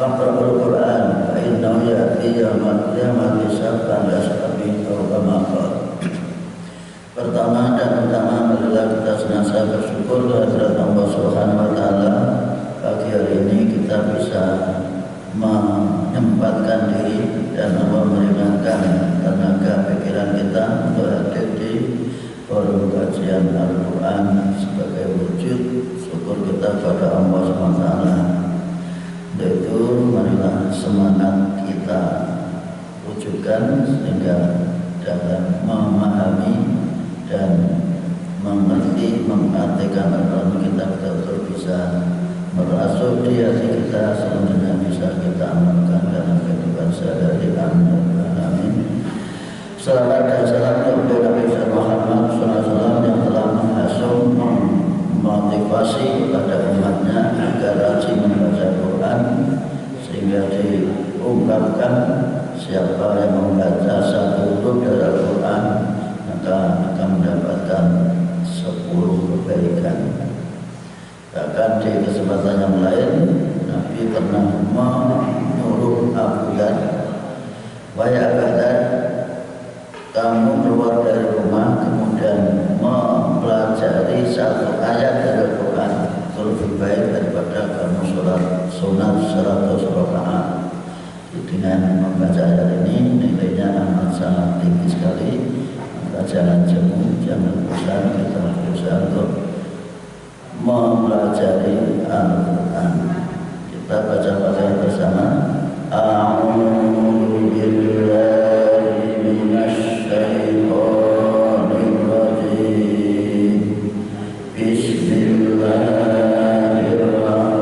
Faqra'ul Qur'an fa innahu ya'ti yaumal qiyamati syabban yastabihhu kama qala. Pertama dan utama marilah kita senantiasa bersyukur kehadirat Allah Subhanahu wa taala. Pagi hari ini kita bisa menyempatkan diri dan meringankan tenaga pikiran kita untuk hadir di forum kajian Al-Quran sebagai wujud syukur kita pada Allah Subhanahu wa taala. Yaitu marilah semangat kita wujudkan sehingga dalam memahami dan mengerti, mengartikan Al-Quran kita betul bisa merasuk di hati kita selanjutnya bisa kita amalkan dalam kehidupan sehari-hari. Amin. Salawat dan salam kepada Nabi Muhammad SAW yang telah menghasung memotivasi kepada umatnya agar rajin membaca Quran sehingga diungkapkan siapa yang membaca satu huruf dari Al-Quran maka akan mendapatkan 10 kebaikan. Bahkan di kesempatan yang lain Nabi pernah menyuruh Abu Dhar, wahai Abu Dhar, kamu keluar dari rumah kemudian mempelajari satu ayat dari Al-Quran itu lebih baik daripada kamu sholat sunat 100 rakaat. Dengan membaca ayat ini nilainya amat sangat tinggi sekali. Jangan jemu, jangan bosan, kita berusaha untuk mempelajari Al-Quran. Kita baca bersama. A'udzu billahi minasy syaithanir rajim. Bismillahirrahmanirrahim.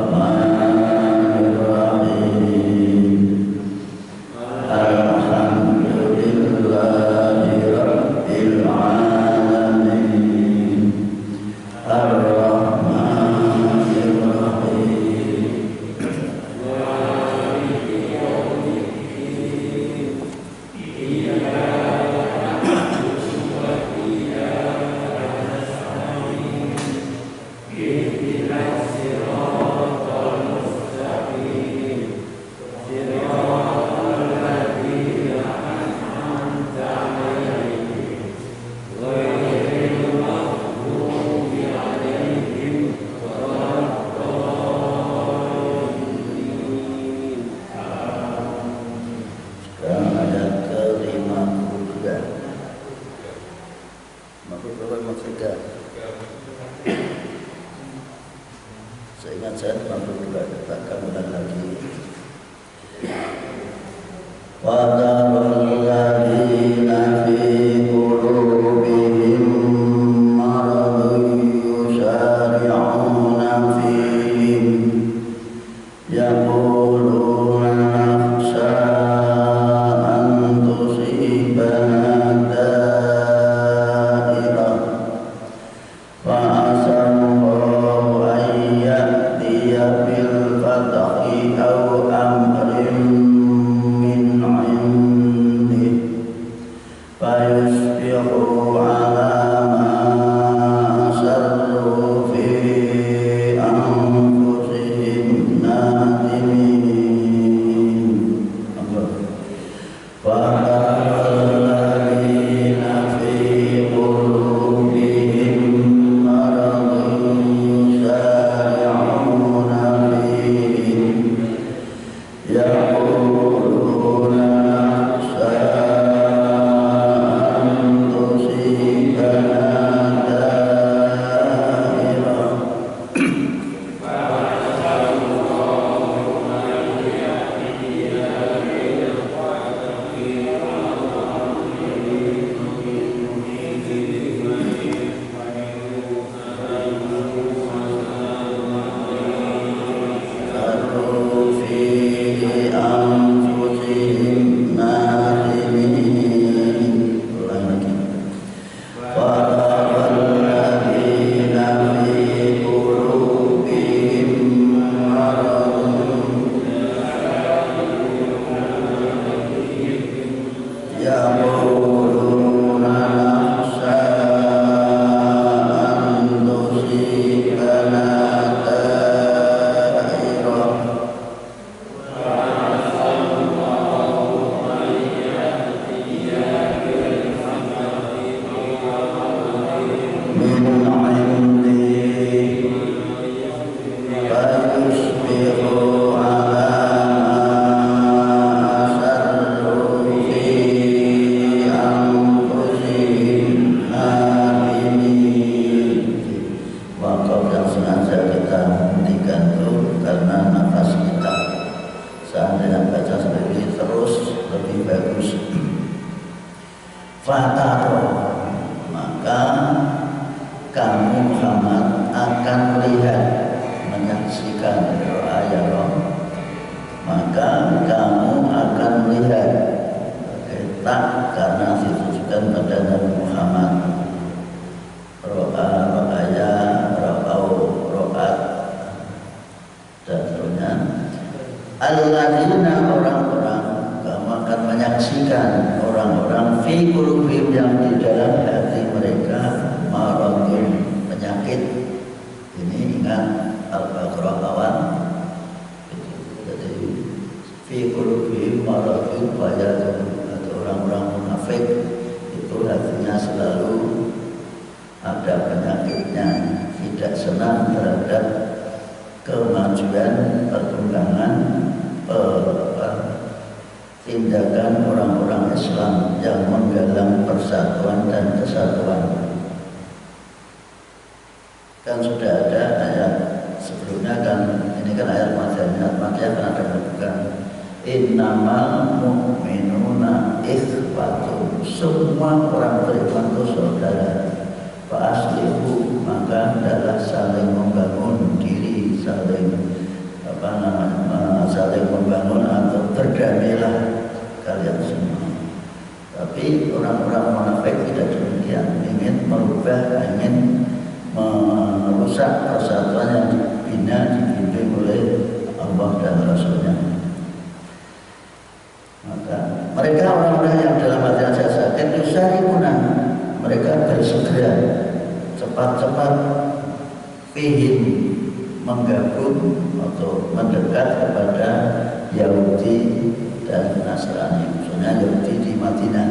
Saya ingat saya 52 katakan ulang lagi. Wa dzalladina fi qulubihim maradun yusari'una fihim yaquluna nakhsha an tusibana da'irah fa asallahu ayyatiya bil fatahi aw amrin min 'indih fayusbihu 'ala ma asarru fi anfusihim nadimin. Walladzina fi qulubihim maradun yusari'una fihim fataro, maka kamu Muhammad akan melihat, menyaksikan ayat, maka kamu akan melihat, tak karena ditujukan pada Nabi Muhammad, ro'at dan seterusnya. Alladzina, orang-orang, kamu akan menyaksikan orang-orang fi qulubihim, yang di dalam hati mereka maradun, penyakit. Ini ingat Al-Baqarah awal. Jadi fi qulubihim maradun, pada orang-orang munafik itu hatinya selalu ada penyakitnya, tidak senang terhadap kemajuan, perkembangan, tindakan orang-orang Islam yang menggalang persatuan dan kesatuan. Kan sudah ada ayat sebelumnya, kan ini kan ayat Makkiyah kan ada bukan innamal mu'minuna ikhwatun, semua orang beriman itu saudara. Fa aslihu, maka adalah saling membangun diri, saling saling membangun atau berdamailah kalian semua. Tapi orang-orang munafik tidak demikian, ingin merubah, ingin merusak persatuan yang dibina, dibimbing oleh Allah dan Rasulnya. Maka mereka orang-orang yang dalam hati saya sakit yusarikuna, mereka bersegera cepat-cepat pihim, menggabung atau mendekat kepada Yahudi dan Nasrani, maksudnya Yahudi di Madinah.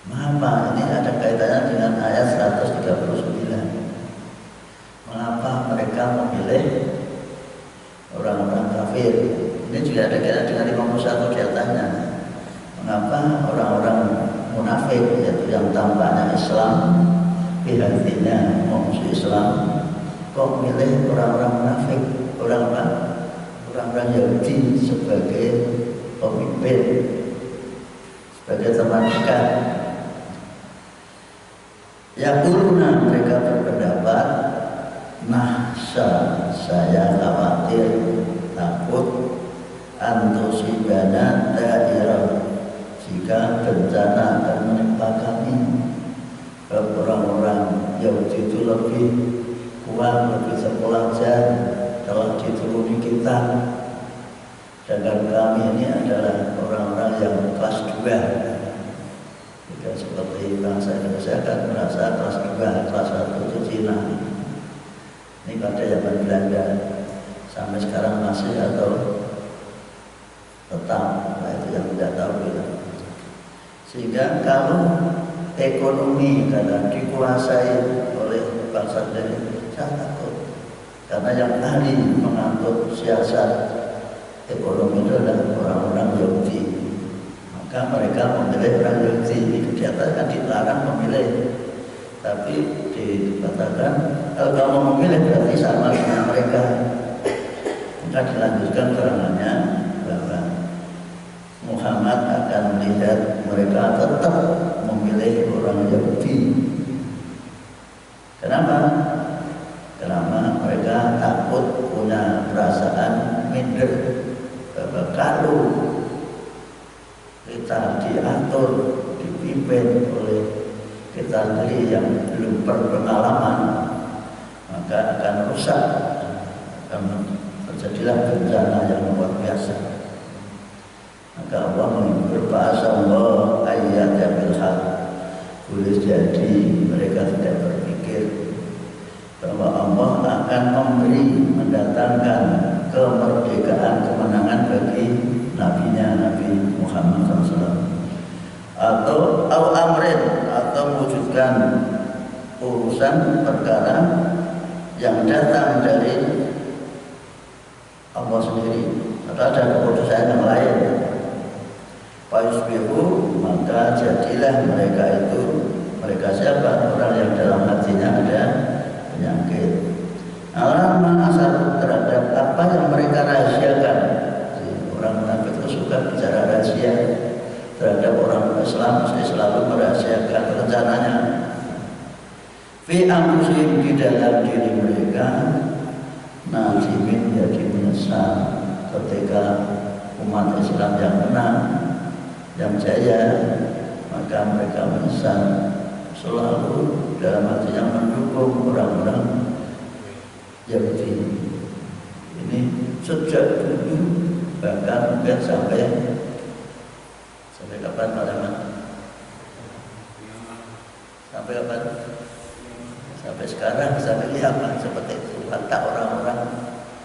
Mengapa? Ini ada kaitannya dengan ayat 139. Mengapa mereka memilih orang-orang kafir? Ini juga ada kaitan dengan 51 di atasnya. Mengapa orang-orang munafik, yaitu yang tampaknya Islam, hatinya musuh Islam, kok milih orang-orang munafik, orang-orang Yahudi sebagai pemimpin, sebagai teman dekat? Yaquluna, mereka berpendapat, saya khawatir, takut, antusibana dairah, jika bencana akan menimpa kami. Orang-orang Yahudi itu lebih kuat, lebih terpelajar, telah dituruni kita. Sedangkan kami ini adalah orang-orang yang kelas 2. Tidak seperti bangsa Indonesia kan merasa kelas 2, kelas 1 itu Cina. Ini pada zaman Belanda sampai sekarang masih atau tetap, nah itu yang tidak tahu kita. Sehingga kalau ekonomi karena dikuasai oleh bangsa lain, saya takut. Karena yang ahli mengatur siasat ekonomi itu adalah orang-orang Yahudi. Maka mereka memilih orang Yahudi. Dikatakan dilarang memilih, tapi dikatakan kalau kamu memilih berarti sama dengan mereka. Maka dilanjutkan keterangannya bahwa Muhammad akan melihat mereka tetap memilih orang Yahudi. Kenapa? Karena mereka takut, punya perasaan minder, bahwa kalau kita diatur, dipimpin oleh kita sendiri yang belum berpengalaman, maka akan rusak, akan terjadilah bencana yang luar biasa. Maka Allah menghibur bahasa Allah ayat yang bilhaq. Boleh jadi mereka tidak berpikir bahwa Allah akan mendatangkan kemerdekaan, kemenangan bagi nabinya, Nabi Muhammad SAW, atau al-amrin, atau mewujudkan urusan perkara yang datang dari Allah sendiri, atau ada keputusan yang lain. Fayusbihu, maka jadilah mereka itu, mereka siapa? Orang yang dalam hatinya ada penyakit. Alama asal terhadap apa yang mereka rahasiakan. Orang munafik itu suka bicara rahasia terhadap orang anfusihim, di dalam diri mereka, nadimin, jadi menyesal ketika umat Islam yang menang, yang jaya, maka mereka menyesal, selalu dalam hatinya mendukung orang-orang Yahudi. Ini sejak dulu, bahkan mungkin sampai kapan Pak Rahman? Sampai kapan? Sampai sekarang, sampai kiamat seperti itu. Watak orang-orang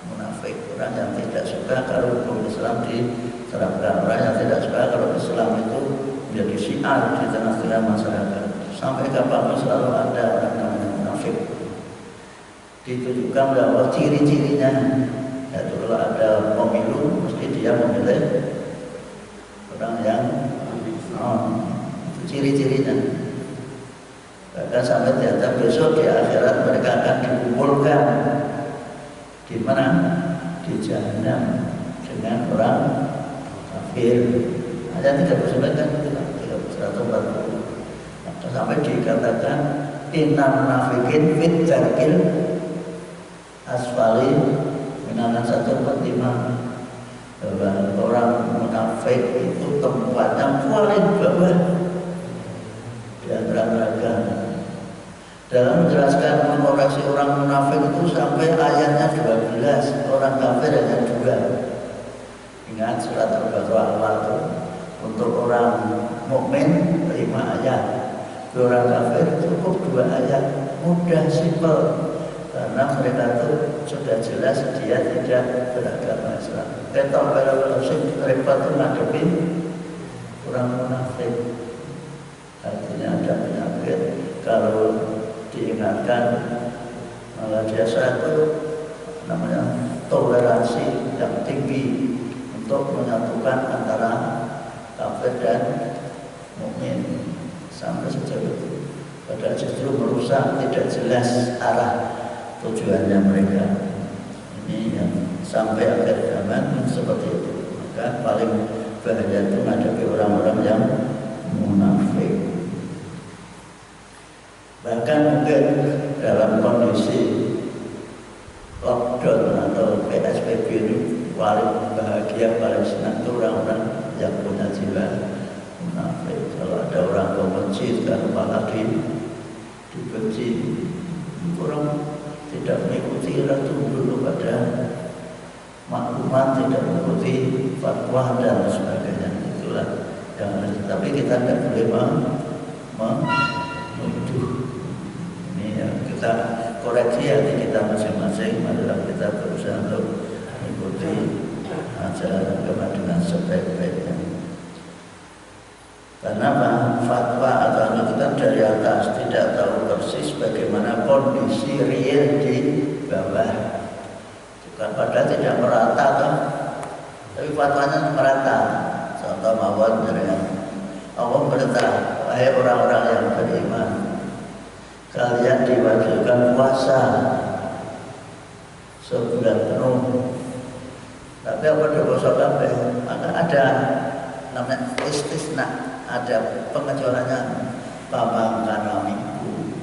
munafik, orang yang tidak suka kalau hukum Islam diterapkan, orang yang tidak suka kalau Islam itu menjadi syiar di tengah-tengah masyarakat. Sampai kapan selalu ada orang namanya munafik. Ditunjukkan bahwa ciri-cirinya, yaitu kalau ada pemilu mesti dia memilih orang yang itu ciri-cirinya. Bahkan sampai ternyata besok di akhirat mereka akan dikumpulkan di mana? Di Jahannam dengan orang kafir. Ayat 39 kan itu, 140. Sampai dikatakan innal munafiqin fit darkil asfali minan 145, bahwa orang munafik itu tempatnya paling bawah di antara neraka. Dalam menjelaskan mengoreksi orang munafik itu sampai ayatnya 12, orang kafir hanya 2. Ingat surat Al-Baqarah awal itu, untuk orang mukmin 5 ayat, orang kafir cukup 2 ayat, mudah, simpel, karena mereka itu sudah jelas dia tidak beragama Islam. Ketok kalau repot itu ngadepin orang munafik, artinya ada penyakit. Kalau diingatkan malah dia satu namanya toleransi yang tinggi untuk menyatukan antara kafir dan mukmin. Sampai sejauh itu, padahal justru merusak, tidak jelas arah tujuannya mereka. Ini yang sampai akhir zaman seperti itu. Maka paling bahaya itu menghadapi orang-orang yang munafik. Bahkan mungkin dalam kondisi lockdown atau PSBB ini paling bahagia, paling senang itu orang-orang yang punya jiwa munafik. Kalau ada orang membenci, dan apalagi dibenci, orang tidak mengikuti dulu pada maklumat, tidak mengikuti fatwa dan sebagainya. Itulah yang harus. Tapi kita tidak boleh menuduh. Ini yang kita koreksi hati kita masing-masing. Marilah kita berusaha untuk mengikuti ajaran agama dengan sebaik-baiknya. Karena fatwa atau anugerah dari atas tidak tahu persis bagaimana kondisi real di bawah. Bukan pada tidak merata kan? Tapi fatwanya merata. Contoh mawon dari Allah berkata, wahai orang-orang yang beriman, kalian diwajibkan puasa sebulan penuh. Tapi apa dosa kabeh? Maka ada namanya istisna, ada pengecualiannya. Pamangkan minggu.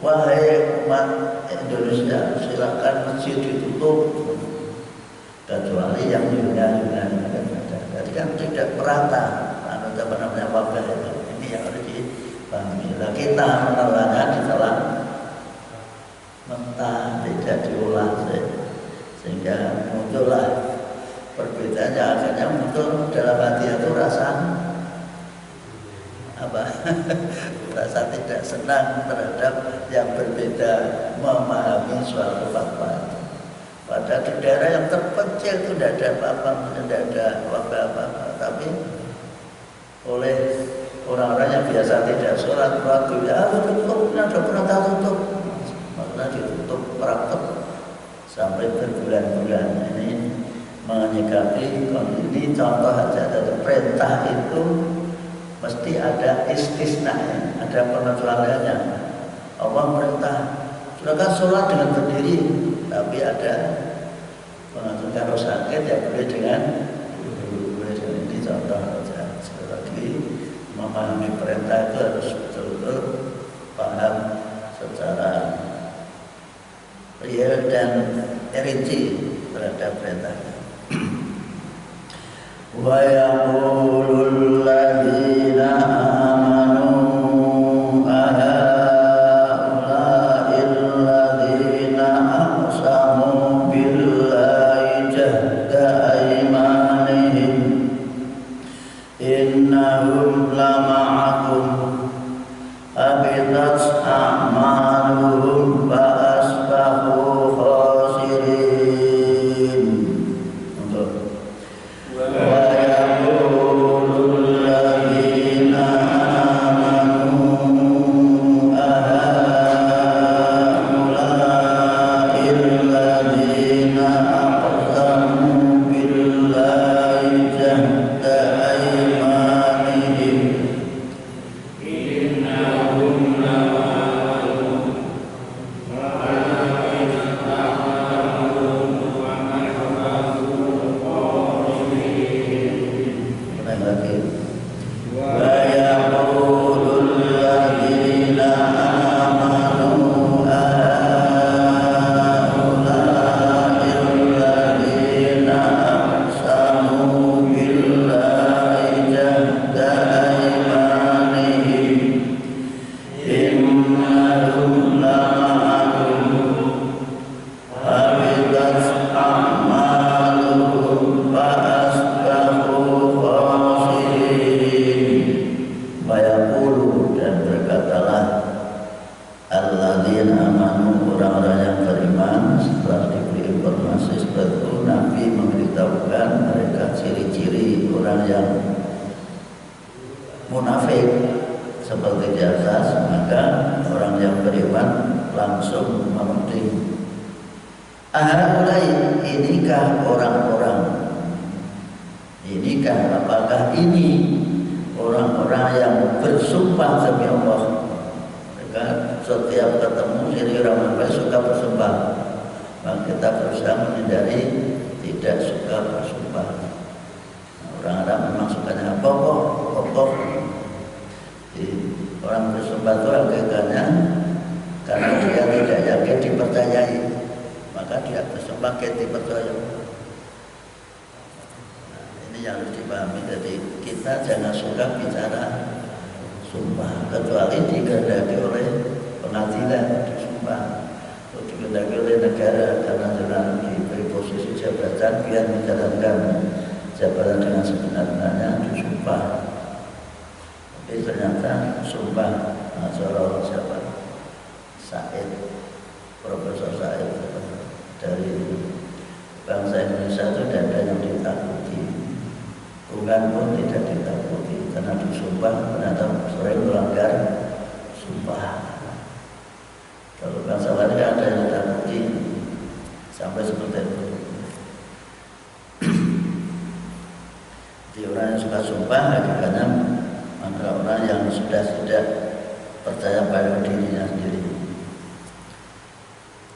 Wahai umat Indonesia, silakan masjid ditutup kecuali yang Yunani. Jadi kan tidak merata. Apa namanya wabah itu? Ini yang harus dipahami. Nah, kita menolaknya ditelan mentah, tidak diolah, sehingga muncullah perbedaannya. Akhirnya muncul dalam hati itu rasa apa? Rasa tidak senang terhadap yang berbeda, memahami suatu fatwa. Padahal di daerah yang terpencil itu tidak ada apa-apa, tidak ada apa-apa, tapi oleh orang-orang yang biasa tidak sholat waktu, ya tutup, ada perintah tutup, makanya ditutup praktek sampai berbulan-bulan. Ini menyikapi ini contoh saja dari perintah itu mesti ada istisna, ada pengecualiannya. Allah perintah, silakan sholat dengan berdiri, tapi ada pengatur kalau sakit ya boleh dengan boleh dengan ini contoh saja. Sekali lagi memahami perintah itu harus betul-betul paham secara perintah-perintahnya. Wa yaqulul ladzina amanu ahaula'il ladzina aqsamu billahi jahda aymanihim innahum lama'akum habitat a'maluhum fa asbahu khasirin.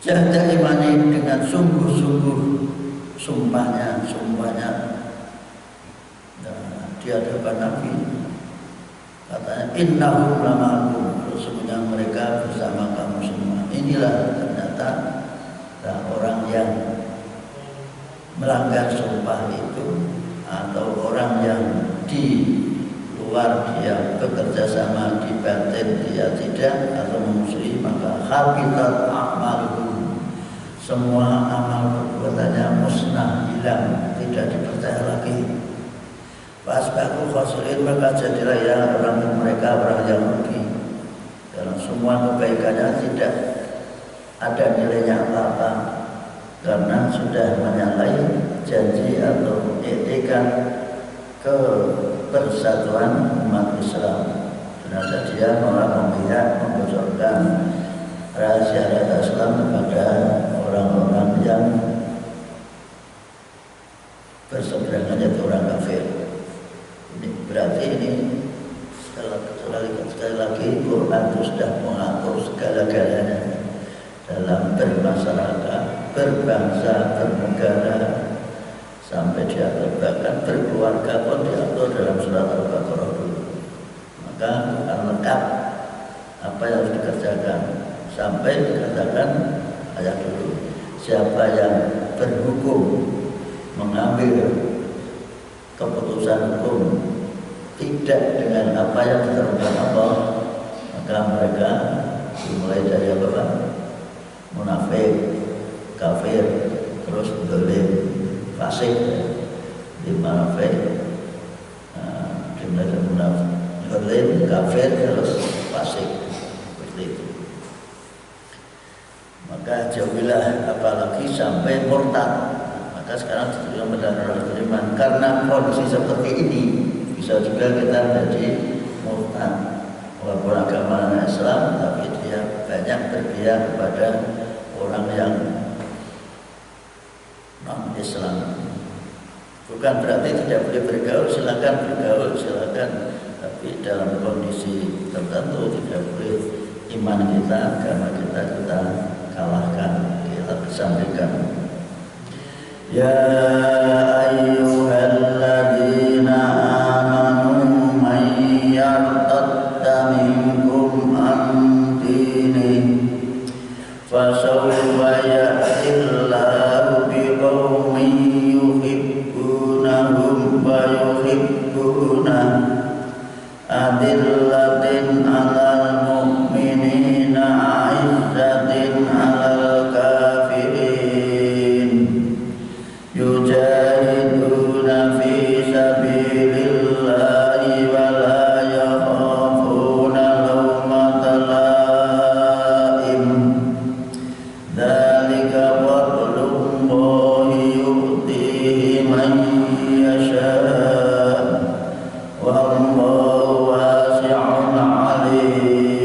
Jahda imani dengan sungguh-sungguh sumpahnya di hadapan Nabi, katanya innahum lama'akum, sesungguhnya mereka bersama kamu semua. Inilah ternyata orang yang melanggar sumpah itu, atau orang yang di luar dia bekerja sama, di batin dia tidak, atau memusuhi, maka habitat a'maluhum, semua amal perbuatannya musnah, hilang, tidak dipercaya lagi. Fasbahu khasirin, maka jadilah ya orang mereka orang yang rugi. Dalam semua kebaikannya tidak ada nilainya apa-apa, karena sudah menyalahi janji atau etikat kebersatuan umat Islam. Ternyata dia malah memihak, membocorkan rahasia Islam kepada orang-orang yang berseberangan, yaitu orang kafir. Ini berarti sekali lagi Quran itu sudah mengatur segala-galanya dalam bermasyarakat, berbangsa, bernegara, sampai diatur bahkan berkeluarga pun diatur dalam surat Al-Baqarah dulu. Maka akan lengkap apa yang harus dikerjakan, sampai dikatakan ayat dulu, siapa yang berhukum keputusan hukum tidak dengan apa yang ditentukan Allah, maka mereka dimulai dari apa? Munafik, kafir, terus dolim, fasik, di munafik, dimulai dari munafik, dolim, kafir, terus fasik, seperti itu. Maka jauhilah apalagi sampai murtad. Maka sekarang yang benar-benar beriman karena kondisi seperti ini bisa juga kita menjadi murtad walaupun agama Islam, tapi dia banyak berpihak kepada orang yang non Islam. Bukan berarti tidak boleh bergaul, silakan bergaul, silakan, tapi dalam kondisi tertentu tidak boleh iman kita, agama kita kalahkan, kita kesampingkan. Ya ayyuhalladzina amanu man yartadda minkum an dinihi fasawfa ya'tillahu biqaumin yuhibbunahum wa yuhibbunah adillatin 'alal mu'minina 'izzatin 'alal kafirin yujahiduna fi sabilillahi wa la yakhafuna lawmata laim dzalika fadlullahi yu'tihi man yasha' wallahu wasi'un 'alim.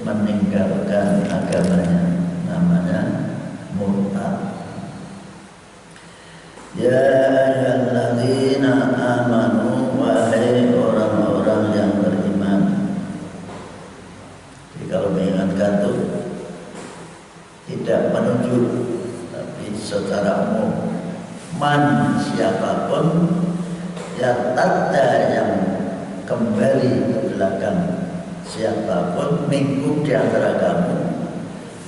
meninggalkan agamanya, namanya murtad. Ya ayyuhalladzina amanu, wahai orang-orang yang beriman. Jadi kalau mengingatkan itu tidak menunjuk, tapi secara umum, man siapapun yang tanda yang kembali ke belakang, siapapun minggu di antara kamu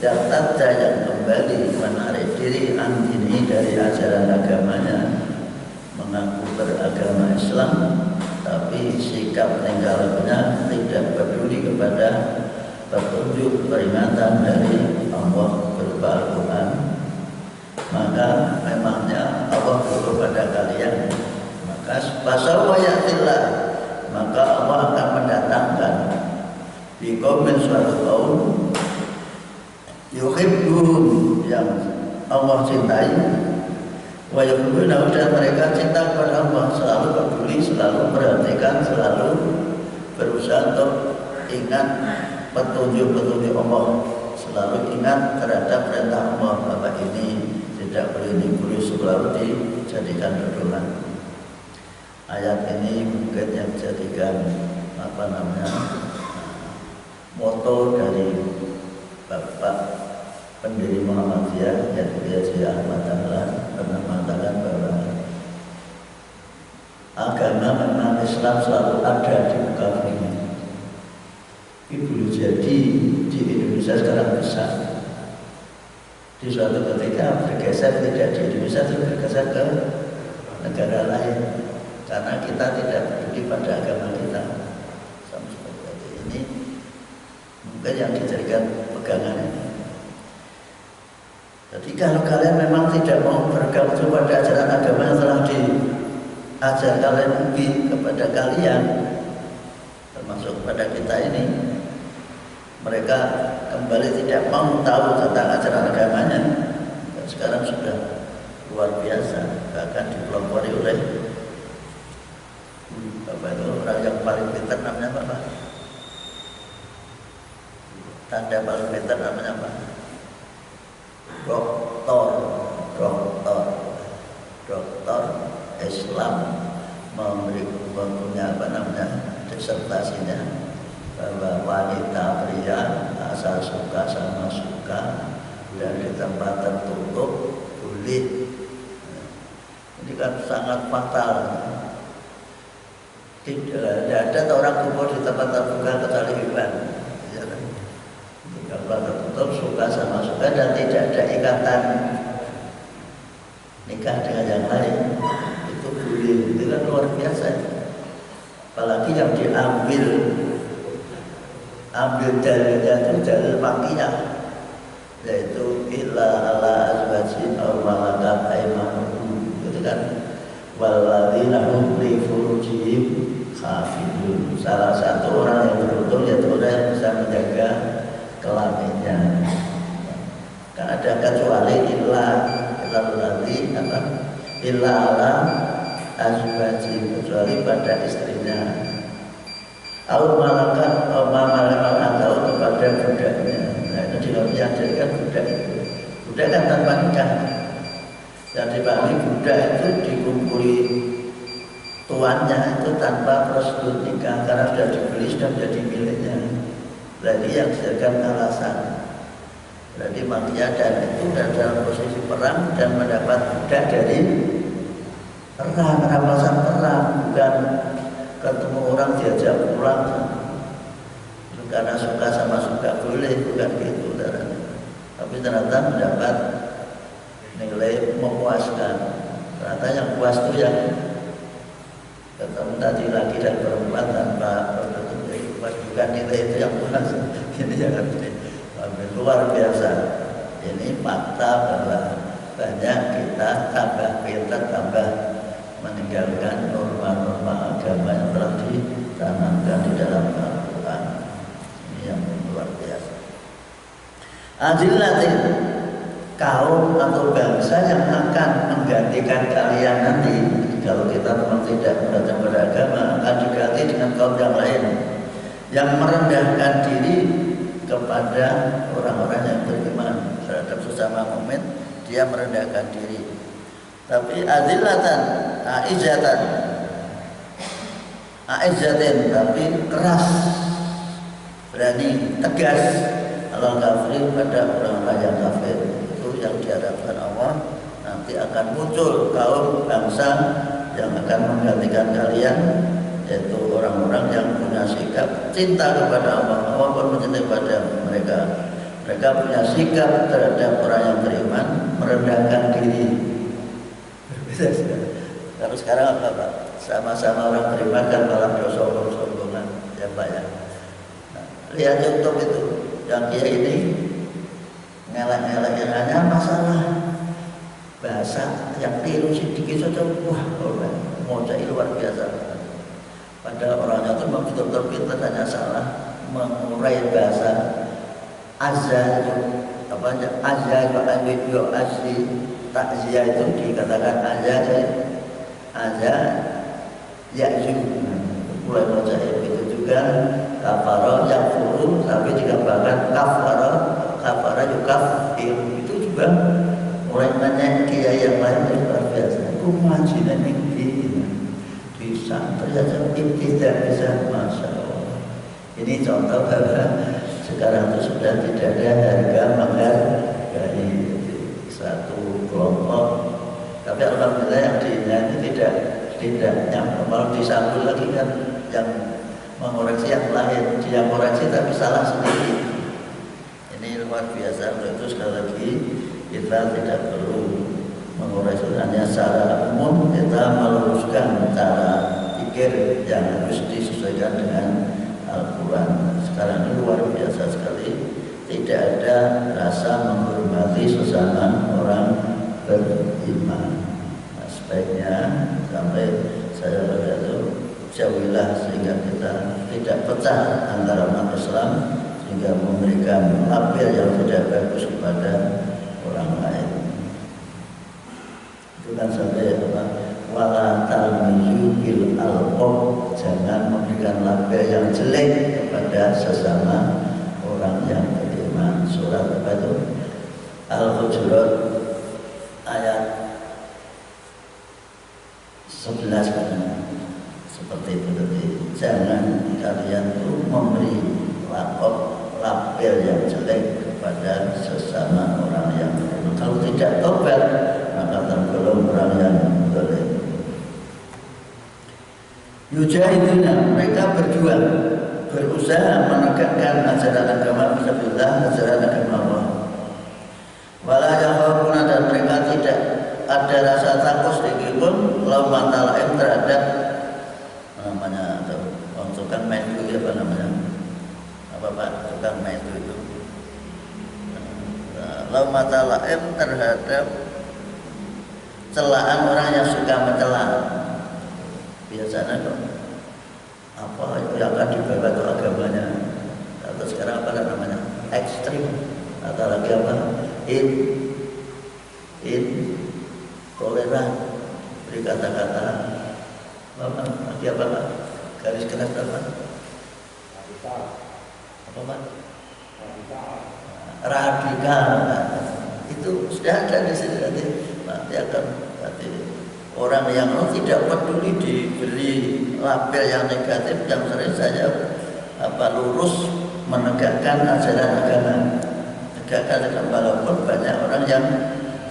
yang tanda yang kembali menarik diri ini dari ajaran agamanya, mengaku beragama Islam tapi sikap tinggalnya tidak peduli kepada petunjuk peringatan dari Allah berupa Al-Quran, maka memangnya Allah berdoa pada kalian, maka pasal wayatillah, maka Allah akan mendatangkan di qaumin suatu kaum yuhibbuhum yang Allah cintai wa yuhibbuna, dan mereka cinta kepada Allah, selalu peduli, selalu perhatikan, selalu berusaha untuk ingat petunjuk-petunjuk Allah, selalu ingat terhadap perintah Allah bahwa ini tidak boleh diburu, selalu dijadikan pedoman. Ayat ini mungkin yang dijadikan moto dari Bapak pendiri Muhammadiyah, yaitu Haji Ahmad Dahlan, pernah mengatakan bahwa agama memang Islam selalu ada di muka bumi. Ini boleh jadi di Indonesia sekarang besar, di suatu ketika bergeser, tidak di Indonesia, tapi bergeser ke negara lain, karena kita tidak peduli pada agama kita. Sama seperti ini mungkin yang dijadikan pegangan ini. Jadi kalau kalian memang tidak mau bergabung pada ajaran agama yang telah diajarkan oleh Nabi kepada kalian, termasuk kepada kita ini, mereka kembali tidak mau tahu tentang ajaran agamanya, dan sekarang sudah luar biasa, bahkan dipelopori oleh orang yang paling pintar, namanya apa? Tanda paling pintar namanya apa? Doktor Islam mempunyai disertasinya bahwa wanita pria asal suka sama suka dan di tempat tertutup boleh. Ini kan sangat fatal. Tidak ada orang kumpul di tempat terbuka kecuali hewan. Tempat tertutup suka sama suka dan tidak ada ikatan nikah dengan yang lain, itu boleh. Itu kan luar biasa. Apalagi yang diambil dalilnya itu dalil makiyah, yaitu illa ala azwajin aw malakat aymanuhum. Itu kan walladzina hum li furujihim hafidun. Salah satu orang yang beruntung yaitu orang yang bisa menjaga kelaminnya. Kan ada kecuali illa ala azwaji, kecuali pada istrinya, atau malakat atau kepada budaknya. Nah itu diartikan budak itu. Budak kan tanpa nikah. Yang dibagi budak itu dikumpuli tuannya itu tanpa prosedur nikah, karena sudah dibeli, sudah menjadi miliknya. Berarti yang dijadikan alasan. Berarti makia dan itu dalam posisi perang dan mendapat budak dari perang, rampasan perang, bukan ketemu orang diajak pulang karena suka sama suka, boleh, bukan gitu. Tapi ternyata mendapat nilai memuaskan. Ternyata yang puas itu yang ketemu tadi laki dan perempuan tanpa puas, bukan nilai itu yang puas. Ini jangan luar biasa. Ini fakta bahwa banyak kita tambah pintar, tambah meninggalkan norma-norma agama yang telah ditanamkan di dalam Al-Quran. Ini yang luar biasa. Azillatin, kaum atau bangsa yang akan menggantikan kalian nanti, kalau kita memang tidak datang pada agama, akan diganti dengan kaum yang lain yang merendahkan diri kepada orang-orang yang beriman terhadap sesama mukmin. Dia merendahkan diri. Tapi azillatan, aizatin, tapi keras, berani, tegas alal kafirin, pada orang-orang yang kafir. Itu yang diharapkan Allah. Nanti akan muncul kaum bangsa yang akan menggantikan kalian, yaitu orang-orang yang punya sikap cinta kepada Allah. Allah pun mencintai kepada mereka. Mereka punya sikap terhadap orang yang beriman, merendahkan diri. Kalau sekarang apa Pak? Sama-sama orang beriman kan malah bersombong-sombongan, ya Pak ya. Nah, lihat YouTube itu, yang dia ini ngelak-ngelak yang hanya masalah bahasa yang tiru sedikit saja, wah, mau luar biasa. Padahal orangnya betul-betul kita hanya salah mengurai bahasa azza apa aja azza yo asli takziah itu dikatakan azza ya'zu mulai baca itu juga kafara yakfuru tapi dikatakan kafara yukafir itu juga mulai nanya kiai yang lain yang luar biasa itu ngajinya ini di santri aja tidak bisa masya Allah. Ini contoh bahwa sekarang itu sudah tidak ada harga menghargai satu kelompok. Tapi alhamdulillah yang diingat tidak nyampe, malah disambut lagi kan yang mengoreksi yang lain, dia koreksi tapi salah sendiri. Ini luar biasa. Untuk itu sekali lagi kita tidak perlu mengoreksi hanya secara umum, kita meluruskan cara pikir yang harus disesuaikan dengan Al-Quran. Sekarang ini luar biasa sekali, tidak ada rasa menghormati sesama orang beriman. Nah, sebaiknya sampai saya berkata jauhilah sehingga kita tidak pecah antara umat Islam sehingga memberikan label yang tidak bagus kepada orang lain. Itu kan sampai apa? Wala talmizu bil alqab, jangan memberikan label yang jelek kepada sesama orang yang beriman. Surat apa itu? Al-Hujurat ayat 11 katanya. Seperti itu tadi. Jangan kalian tuh memberi label yang jelek kepada sesama orang yang beriman. Kalau tidak tobat maka tergolong orang yang zalim. Yujahiduna, mereka berjuang, berusaha menegakkan ajaran agama fisabilillah, ajaran agama Allah. Wala yakhafuna, dan mereka tidak ada rasa takut sedikit pun laumata laim terhadap namanya tukang medu apa namanya? Apa Pak? Tukang medu itu. Laumata laim terhadap celaan orang yang suka mencela. Biasanya kok apa yang akan dibawa ke agamanya, atau sekarang apa namanya ekstrim, atau lagi apa intoleran, beri kata-kata apa lagi apa Pak? Garis keras apa Pak? Radikal. Itu sudah ada di sini, nanti akan orang yang tidak peduli diberi label yang negatif, yang sering saya lurus menegakkan ajaran agama, tegakkan agama. Walaupun banyak orang yang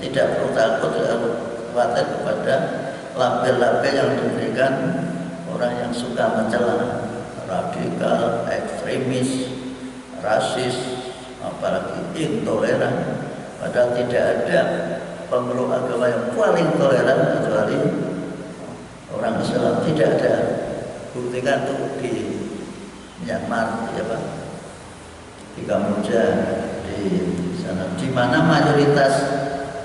tidak perlu takut khawatir kepada label-label yang diberikan orang yang suka mencela, radikal, ekstremis, rasis, apalagi intoleran. Padahal tidak ada pemeluk agama yang paling toleran kecuali orang Islam. Tidak ada. Buktikan tuh di Myanmar, ya Pak, di Kamboja, di sana, di mana mayoritas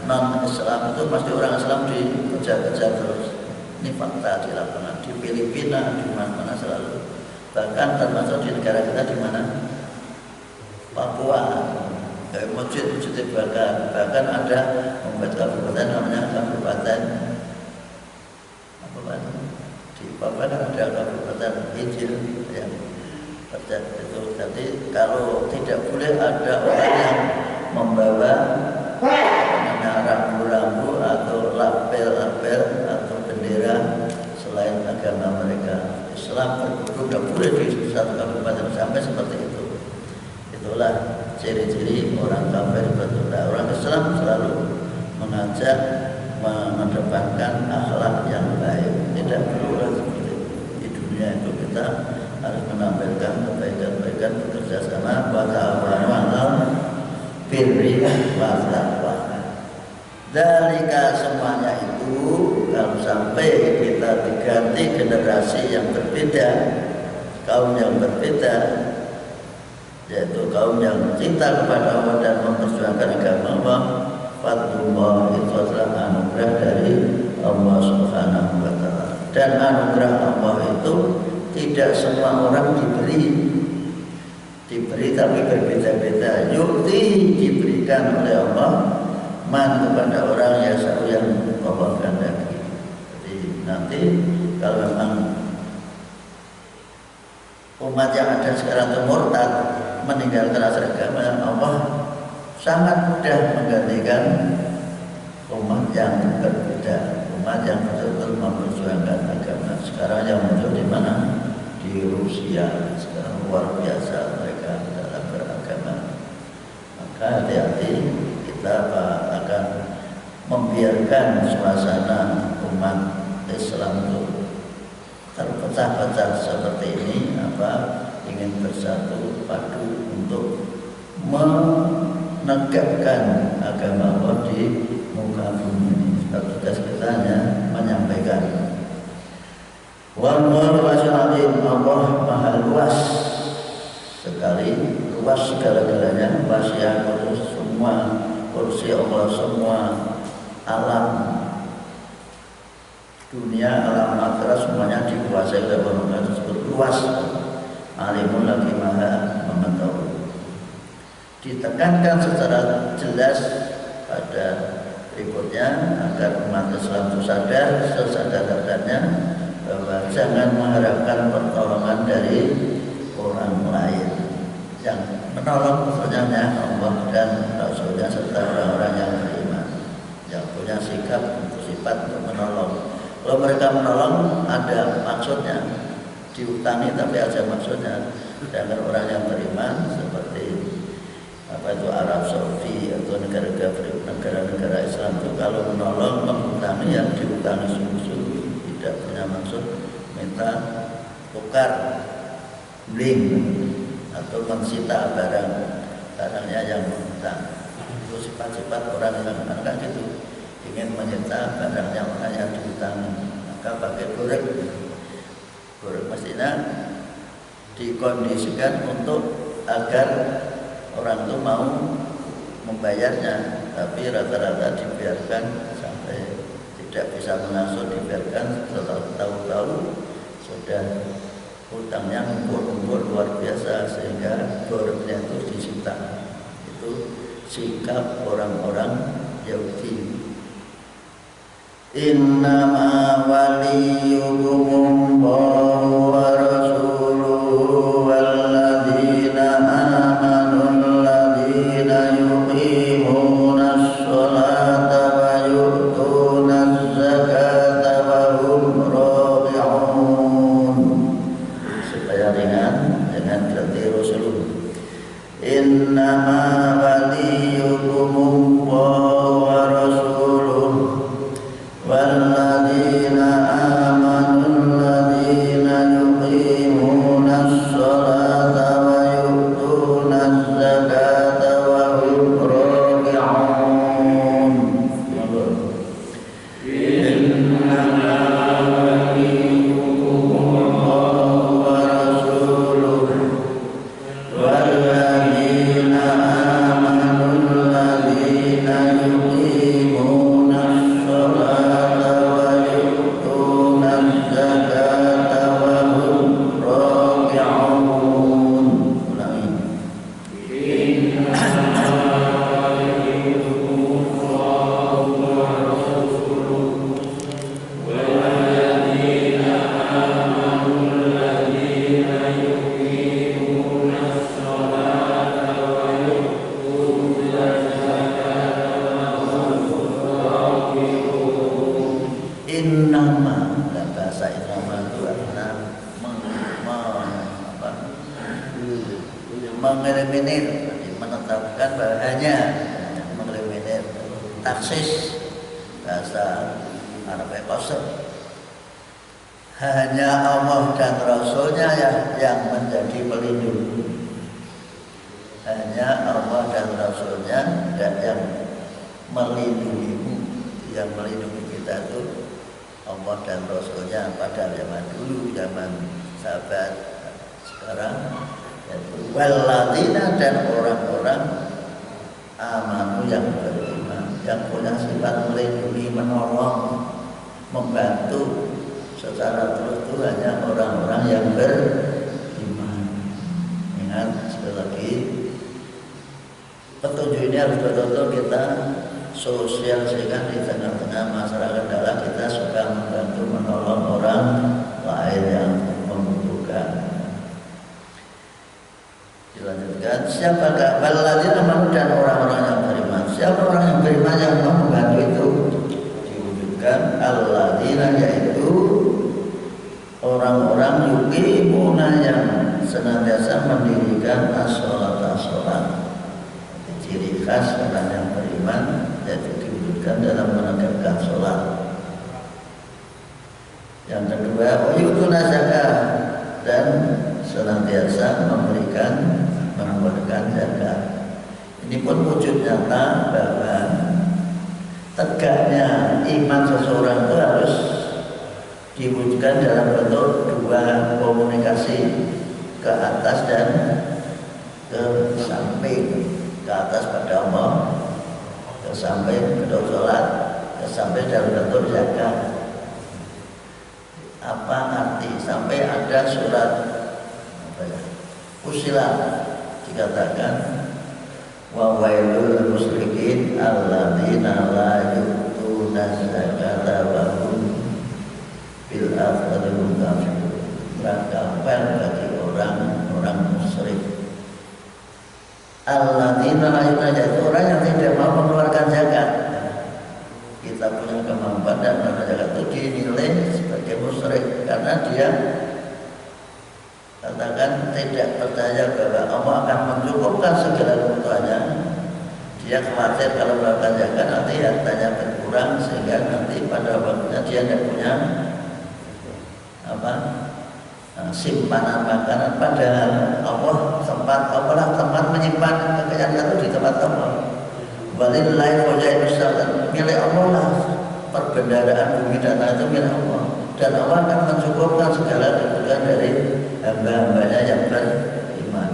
non-Islam itu pasti orang Islam dikejar-kejar terus. Ini fakta di lapangan. Di Filipina, di mana-mana selalu. Bahkan termasuk di negara kita di mana? Papua. Masjid-masjid dibakar, bahkan ada membuat kabupaten namanya kabupaten apa Pak? Di Papua kan ada kabupaten Injil yang terjadi itu. Jadi kalau tidak boleh ada orang yang membawa rambu-rambu atau label-label atau bendera selain agama mereka. Islam berkumpul tidak boleh di satu kabupaten sampai seperti itu. Itulah ciri-ciri orang kafir betul. Orang Islam selalu mengajak mengedepankan akhlak yang baik. Tidak perlu seperti itu. Di dunia itu kita harus menampilkan kebaikan-kebaikan, bekerja sama, wa ta'awanu 'alal birri wa taqwa. Dalika, semuanya itu kalau sampai kita diganti generasi yang berbeda, kaum yang berbeda, yaitu kaum yang cinta kepada Allah dan memperjuangkan agama Allah, fadlullah, itu adalah anugerah dari Allah Subhanahu wa ta'ala. Dan anugerah Allah itu tidak semua orang diberi tapi berbeda-beda. Yukti diberikan oleh Allah man kepada orang yang Allah kehendaki. Jadi nanti kalau memang umat yang ada sekarang itu murtad, meninggalkan asal agama, Allah sangat mudah menggantikan umat yang berbeda, umat yang betul-betul memperjuangkan agama. Sekarang yang muncul di mana? Di Rusia. Sekarang luar biasa mereka dalam beragama. Maka hati-hati, kita akan membiarkan suasana umat Islam itu terpecah-pecah seperti ini, ingin bersatu padu untuk menegakkan agama Allah di muka bumi ini. Tugas kita hanya menyampaikan. Wallahu wasi'un, Allah maha luas sekali, luas segala-galanya, wasi'ah semua kursi Allah, semua alam dunia, alam akhirat semuanya dikuasai oleh Allah tersebut. Luas, alimun lagi maha mengetahui. Ditekankan secara jelas pada berikutnya agar umat Islam itu sadar sesadar-sadarnya bahwa jangan mengharapkan pertolongan dari orang lain. Yang menolong sebenarnya Allah dan Rasulnya serta orang-orang yang beriman, yang punya sikap untuk sifat untuk menolong. Kalau mereka menolong ada maksudnya, diutangi tapi ada maksudnya. Sedangkan orang yang beriman seperti Arab Saudi atau negara-negara Islam itu kalau menolong mengutangi yang diutangi sungguh-sungguh, tidak punya maksud minta tukar link atau mensita barangnya yang berhutang. Itu sifat-sifat orang yang kan gitu, ingin menyita barangnya orang yang dihutangi, maka pakai borek mestinya dikondisikan untuk agar orang itu mau membayarnya, tapi rata-rata dibiarkan sampai tidak bisa mengasuh, dibiarkan setelah tahu-tahu sudah hutangnya ngumpul luar biasa sehingga boroknya itu disita. Itu sikap orang-orang Yahudi. Innama waliyukum Allahu wa rasuluhu walladzina amanu alladzina yuqimunas sholata wa yu'tunaz zakata wa hum rabi'un. Supaya ringan dengan berarti Rasulullah. Innama waliyukum Allahu wa rasuluhu walladzina amanu alladzina yuqimunas sholata wa yu'tunaz zakata wa hum rabi'un. Innama waliyukum Allahu wa rasuluhu walladzina amanu alladzina yuqimunas sholata wa yu'tunaz zakata wa hum rabi'un. Ulangi. Innama, dan bahasa innama itu adalah mengeliminir, menetapkan bahwa hanya mengeliminir, taksis bahasa Arab qasr. Hanya Allah dan Rasulnya yang menjadi pelindung. Hanya Allah dan Rasulnya yang melindungimu, yang melindungi kita itu Allah dan Rasulnya pada zaman dulu, zaman sahabat. Sekarang yaitu walladzina, dan orang-orang amanu yang beriman, yang punya sifat melindungi, menolong, membantu secara terus itu hanya orang-orang yang beriman. Ingat sekali lagi, petunjuk ini harus betul-betul kita sosialisasikan di tengah-tengah masyarakat dalam kita suka membantu menolong orang lain yang membutuhkan. Dilanjutkan, siapakah alladzina amanu dan orang-orang yang beriman. Siapa orang yang beriman yang membantu itu? Diwujudkan alladzina, yaitu orang-orang yuqimuna yang senantiasa mendirikan as-sholat. Ciri khas orang yang beriman yaitu diwujudkan dalam menegakkan sholat. Yang kedua, yutuna zakat, dan senantiasa mengeluarkan zakat. Ini pun wujud nyata bahwa tegaknya iman seseorang itu harus diwujudkan dalam bentuk dua komunikasi, ke atas dan ke samping. Ke atas pada Allah, ke samping bentuk sholat, ke samping dalam bentuk zakat. Apa arti? Sampai ada surat Fussilat dikatakan wa wailul musyrikin alladzina la yu'tuna zakata wa hum bil akhirati hum kafirun. Neraka bagi orang-orang musyrik. Alladzina la yu'tuna, itu orang yang tidak mau mengeluarkan zakat. Kita punya kemampuan dan mengeluarkan zakat itu dinilai sebagai musyrik karena dia katakan tidak percaya bahwa Allah akan mencukupkan segala kebutuhannya. Dia khawatir kalau melakukan zakat nanti hartanya berkurang sehingga nanti pada waktunya dia tidak punya simpanan makanan. Padahal Allah tempat menyimpan kekayaan itu di tempat Allah. Walillahi khaza'inus samawati, milik Allah lah perbendaharaan bumi dan langit itu milik Allah. Dan Allah akan mencukupkan segala kebutuhan dari hamba-hambanya yang beriman.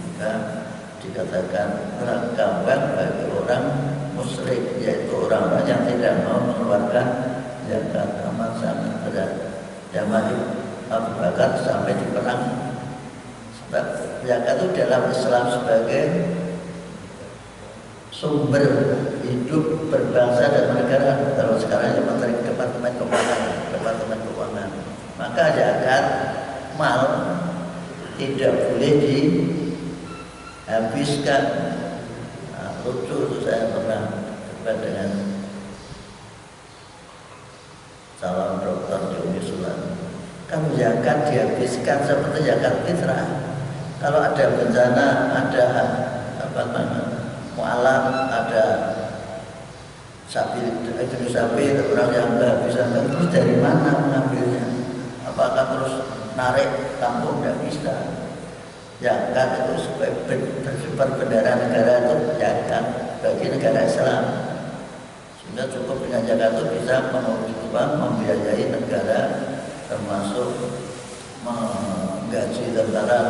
Maka dikatakan neraka bagi orang musyrik, yaitu orang-orang yang tidak mau mengeluarkan zakat. Amat sangat berat. Zaman Abu Bakar sampai di perang. Sebab zakat itu dalam Islam sebagai sumber hidup berbangsa dan bernegara. Kalau sekarang yang menteri Departemen Keuangan, maka zakat mal tidak boleh dihabiskan. Lucu itu saya pernah berdebat dengan calon dokter di Umi Sulam. Kalau zakat dihabiskan seperti zakat fitrah, kalau ada bencana, ada mu'alaf, ada sapi, orang yang kehabisan, terus dari mana mengambilnya? Apakah terus narik kampung? Tidak bisa. Zakat itu bersifat bendera negara itu zakat bagi negara Islam. Sehingga cukup dengan zakat itu bisa membiayai negara, termasuk menggaji tentara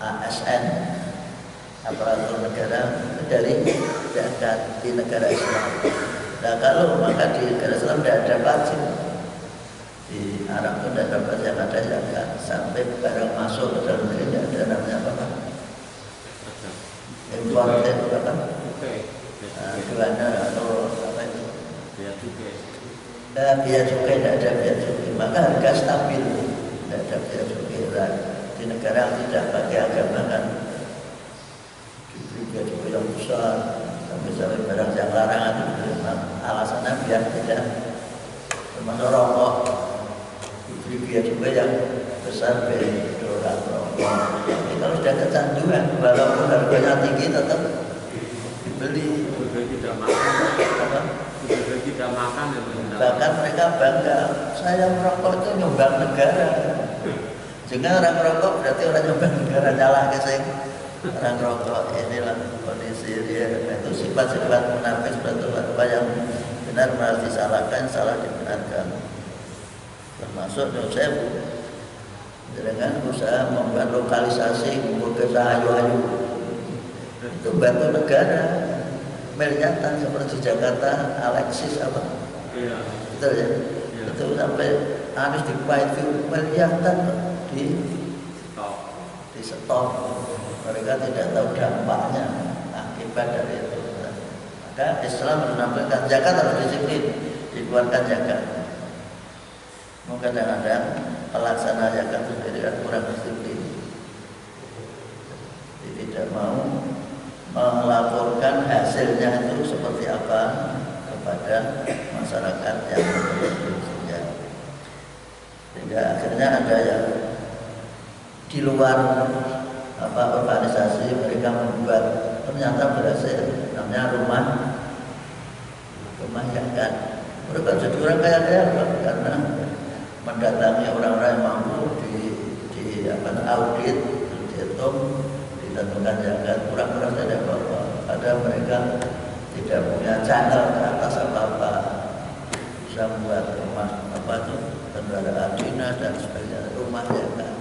ASN, aparatur negara, dari zakat di negara Islam. Nah kalau maka di negara Islam tidak ada pajak. Di Arab itu tidak ada pajak, ada zakat. Sampai barang masuk ke dalam negeri tidak ada namanya apa? Imported apa? Jualan atau apa itu? Biaya cukai, tidak ada biaya cukai. Maka harga stabil, tidak ada biaya cukai. Di negara yang tidak pakai agama kan diberi biaya cukai yang besar. Misalnya barang yang larangan itu alasannya biar tidak, termasuk rokok, diberi biaya cukai yang besar $1 rokok. Tapi kalau sudah kecanduan, walaupun harganya tinggi tetap dibeli. Tidak makan. Tidak makan. Bahkan mereka bangga, saya merokok itu nyumbang negara. Jangan orang merokok berarti orang nyumbang negara, nyalah ke saya. Orang merokok, inilah kondisi dia. Itu sifat-sifat munafik seperti apa yang benar harus disalahkan, salah dibenarkan. Termasuk Yosef dengan usaha membuat lokalisasi kumpul ke Ayu-Ayu. Itu bantu negara. Melihatkan seperti Jakarta, Alexis apa? Iya. Betul ya? Iya. itu sampai habis itu kelihatan di stop. Mereka tidak tahu dampaknya akibat dari itu. Maka Islam menampilkan zakat harus disiplin, dikeluarkan zakat. Mungkin kadang-kadang pelaksana zakat itu sendiri kan kurang disiplin. Jadi tidak mau melaporkan hasilnya itu seperti apa kepada masyarakat yang bekerja. Sehingga akhirnya ada yang di luar organisasi mereka membuat, ternyata berhasil, namanya rumah zakat. Mereka jadi orang kaya karena mendatangi orang-orang yang mampu di audit, dihitung, ditentukan zakat, kurang-kurang saja apa-apa. Ada mereka tidak punya channel ke atas apa-apa, bisa membuat rumah kendaraan dinas dan sebagainya, rumah zakat.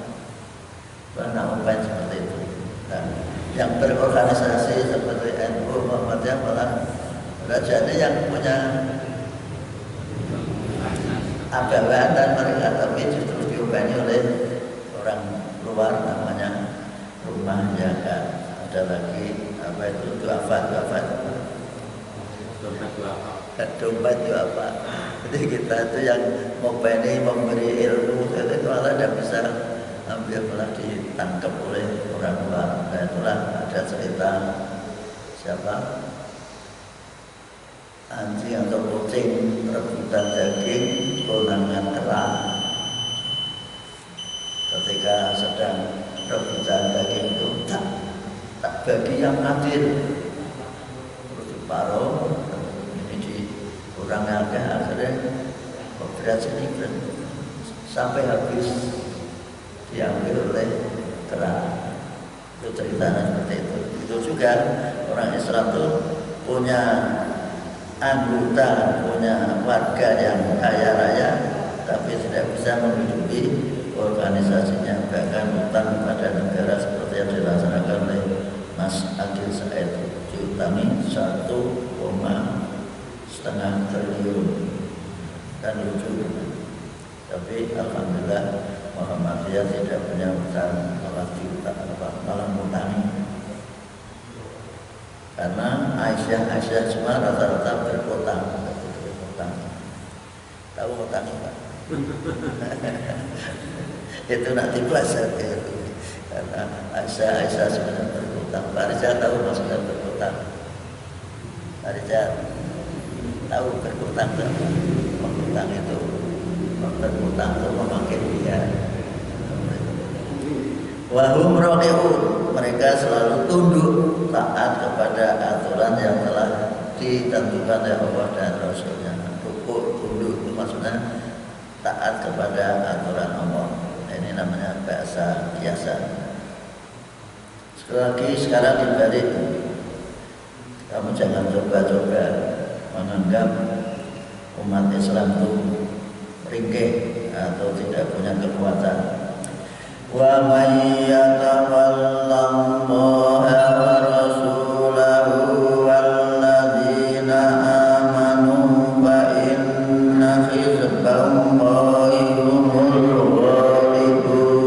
Karena upaya seperti itu. Nah, yang berorganisasi seperti NU Muhammadiyah malah jadi yang punya agawan dan mereka tapi justru diubahnya oleh orang luar namanya rumah zakat. Ada lagi duafat dompet itu apa? Jadi kita itu yang memberi ilmu itu malah tidak bisa ambil, malah ditangkap oleh orang luar. Nah itulah ada cerita siapa anjing atau kucing rebutan daging konangan kerang. Ketika sedang rebutan daging itu tak bagi yang adil, terus diparuh ini di kurang akhirnya berat sedikit sampai habis diambil oleh kerang. Itu ceritanya seperti itu. Itu juga orang Islam itu punya anggota, punya warga yang kaya raya, tapi tidak bisa menghidupi organisasinya, bahkan hutang kepada negara seperti yang dilaksanakan oleh Mas Adil Said, diutangi 1,5 triliun dan lucu. Tapi alhamdulillah Muhammadiyah tidak punya hutang, malah ngutangi. Karena Aisyah semua rata-rata berhutang. Tahu hutang Pak? Itu nanti belajar itu. Karena Aisyah sebenarnya berhutang. Pak Rizal tahu maksudnya berhutang? Pak Rizal tahu berhutang tak? Berhutang itu memakai dia. Wahum raqiun, mereka selalu tunduk taat kepada aturan yang telah ditentukan oleh Allah dan Rasulnya. Rukuk, tunduk itu maksudnya taat kepada aturan Allah. Ini namanya bahasa biasa. Sekali lagi sekarang dibalik, kamu jangan coba-coba menganggap umat Islam itu ringkih atau tidak punya kekuatan. Wa may yatawallallahu wa rasulahu walladzina amanu fa inna hizballahi humul ghalibun.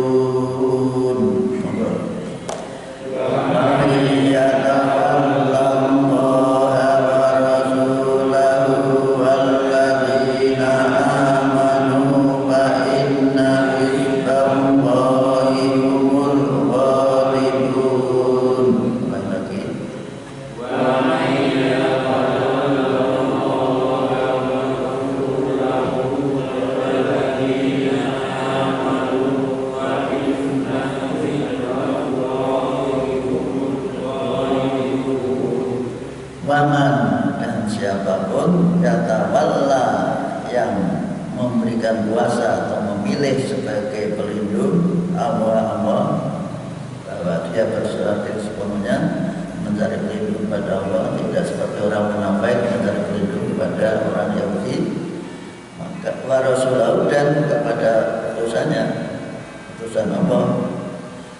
Wa may yatawallahu wa rasulahu walladzina amanu fa inna hizballahi humul ghalibun. Baik lagi. Waman dan siapapun yatawalla yang memberikan kuasa atau memilih sebagai pelindung Allah bahwa dia berserah diri sepenuhnya mencari pelindung kepada Allah, tidak seperti orang munafik mencari pelindung kepada orang Yahudi, maka wa rasulahu dan kepada utusan Allah,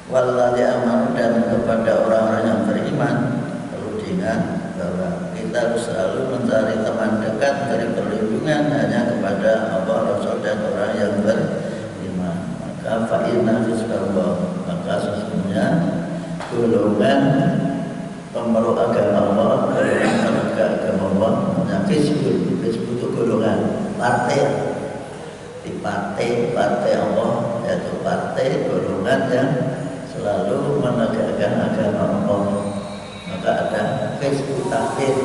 walladzi amanu dan kepada orang-orang yang beriman. Perlu diingat bahwa kita harus selalu mencari teman dekat, mencari perlindungan hanya kepada Allah, Rasul dan dan orang yang beriman. Maka fa'inna hizballah, maka sesungguhnya golongan pemeluk agama Allah, golongan penegak agama Allah, yang Hizbul itu golongan partai. Di partai Allah, yaitu partai golongan yang selalu menegakkan agama Allah. Maka ada Hizbut Tahrir.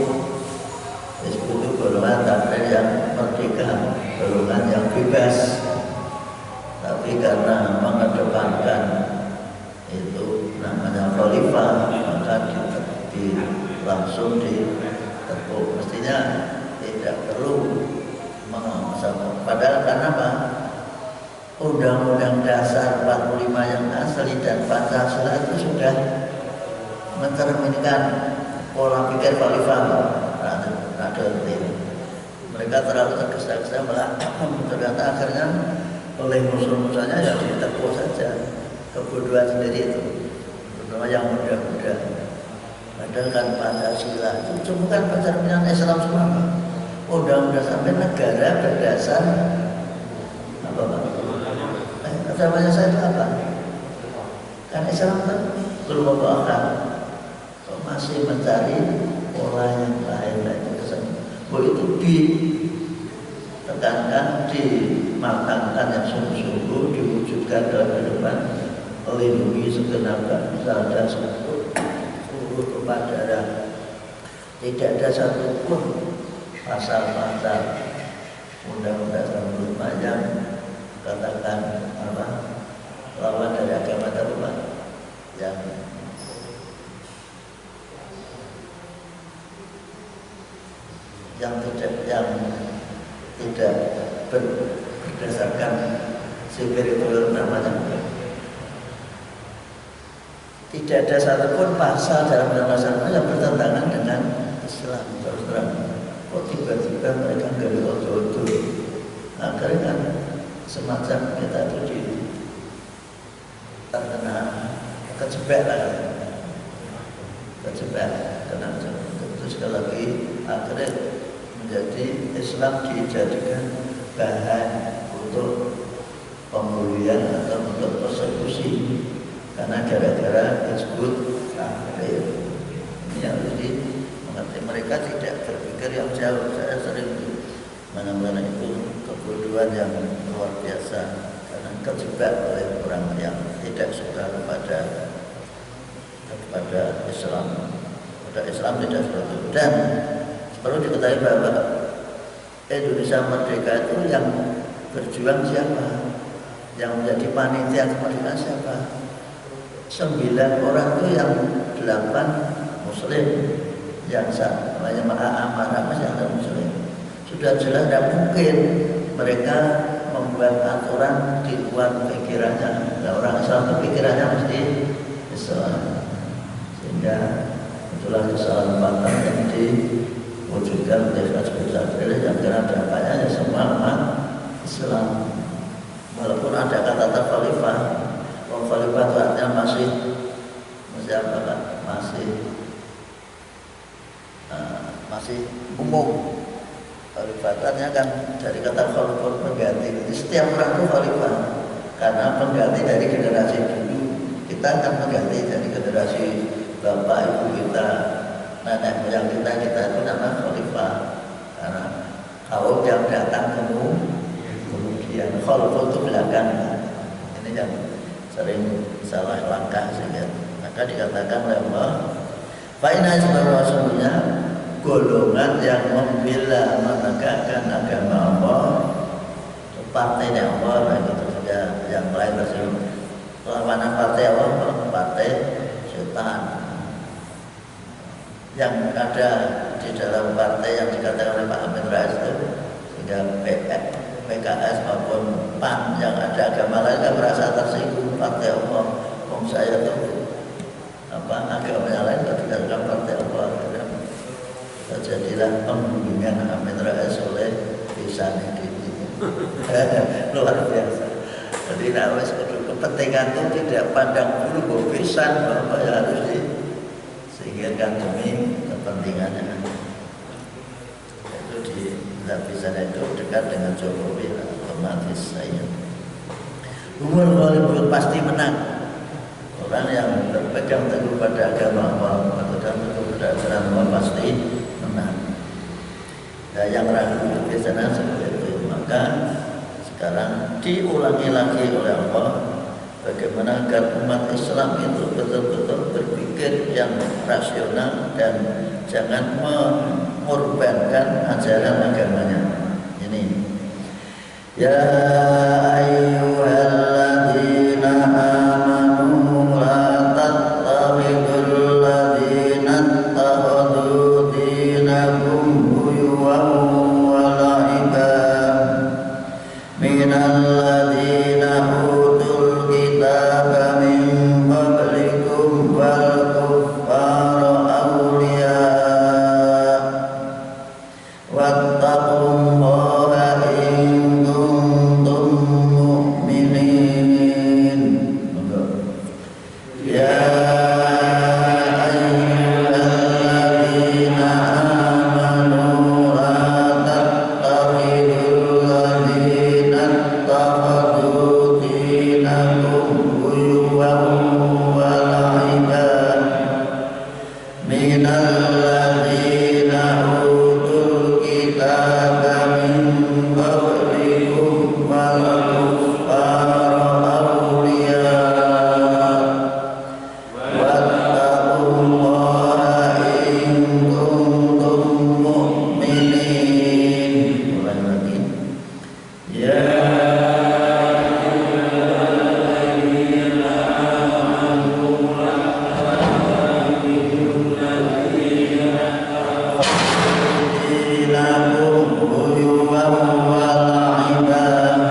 Hizbut itu golongan tahrir yang merdeka, golongan yang bebas. Tapi karena mengedepankan itu namanya khalifah, maka langsung ditekuk. Mestinya tidak perlu mengamalkan. Padahal karena apa? Undang-Undang Dasar 45 yang asli dan Pancasila itu sudah mencerminkan pola pikir khalifah. Mereka terlalu tergesa-gesa ternyata akhirnya oleh musuh-musuhnya ya ditekuk saja. Kebodohan sendiri itu, terutama yang muda-muda. Padahal kan Pancasila itu cuma kan pencerminan Islam semua. Undang-undang sampai negara berdasar apa Pak? Namanya saya itu apa? Kan Islam kan belum akan masih mencari pola yang lain itu itu ditekankan, dimatangkan yang sungguh-sungguh, diwujudkan dalam kehidupan, melindungi segenap bangsa dan seluruh kepada tidak ada satupun pasal-pasal Undang-Undang 45 yang katakan apa lawan dari agama terlupa yang tidak berdasarkan spiritual namanya. Tidak ada satupun pasal dalam Undang-Undang yang bertentangan dengan Islam. Terus terang, kok tiba-tiba mereka nggak betul-betul akhirnya kan semacam kita itu terkena kejebak kena terus sekali lagi akhirnya menjadi Islam dijadikan bahan untuk pembulian atau untuk persekusi karena gara-gara Hizbut Tahrir. Ini yang jadi mengerti, mereka tidak berpikir yang jauh. Saya sering menemukan itu kebodohan yang luar biasa karena terjebak oleh orang yang tidak suka kepada Islam. Pada Islam tidak seperti itu. Dan perlu diketahui bahwa Indonesia merdeka itu yang berjuang siapa? Yang menjadi panitia kemerdekaan siapa? 9 orang itu yang 8 Muslim, yang namanya amanah masih ada Muslim. Sudah jelas tidak mungkin mereka membuat aturan di luar pikirannya. Nah, orang Islam itu pikirannya mesti Islam. Sehingga itulah kesalahan fatal yang diwujudkan oleh Hizbut Tahrir yang kira dampaknya ya semua umat Islam. Walaupun ada kata khalifah, khalifah itu artinya masih apa kan? Masih umum. Khalifah artinya kan dari kata khalifah pengganti. Jadi setiap orang itu khalifah karena pengganti dari generasi dulu. Kita akan mengganti dari generasi bapak ibu kita, nenek moyang kita itu nama khalifah karena kaum yang datang kemudian khalifah itu belakang. Ini yang sering salah langkah sehingga maka dikatakan oleh Allah fa'inna sebenarnya golongan yang membela menegakkan agama Allah, partai Allah, gitu saja. Yang lain tersebut lawanan partai Allah, partai setan. Yang ada di dalam partai yang dikatakan oleh Pak Amin Rais itu, sehingga PKS maupun PAN yang ada agama lain kan merasa tersinggung partai Allah. Saya tuh agama yang lain dikatakan partai Allah. Jadilah pembimbingan Amin Rais oleh Bisa ini luar biasa. Jadi nawes kepentingan itu tidak pandang dulu Bisa bahwa harus disingkirkan demi kepentingannya. Itu di Bisa itu dekat dengan Jokowi. otomatis saya. Umur ghalibun pasti menang. Orang yang berpegang teguh pada agama Allah, berpegang teguh pada ajaran Allah pasti menang. Nah, yang ragu di sana seperti itu. Maka sekarang diulangi lagi oleh Allah bagaimana agar umat Islam itu betul-betul berpikir yang rasional dan jangan mengorbankan ajaran agamanya. Ini ya ayyuhalladzina amanu la tattakhidul ladzina ittakhadhu dinakum huzuwan wa la'iban minal ladzina utul kitaba min qablikum wal kuffara awliya wattaqullaha in kuntum mu'minin. Ya ayyuhalladzina amanu la tattakhidul ladzina ittakhadhu dinakum huzuwan wa la'iban minal ladzina utul kitaba min qablikum wal kuffara awliya wattaqullaha in kuntum mu'minin. Ulang lagi. Ya dinakum huzuwan wa la'iban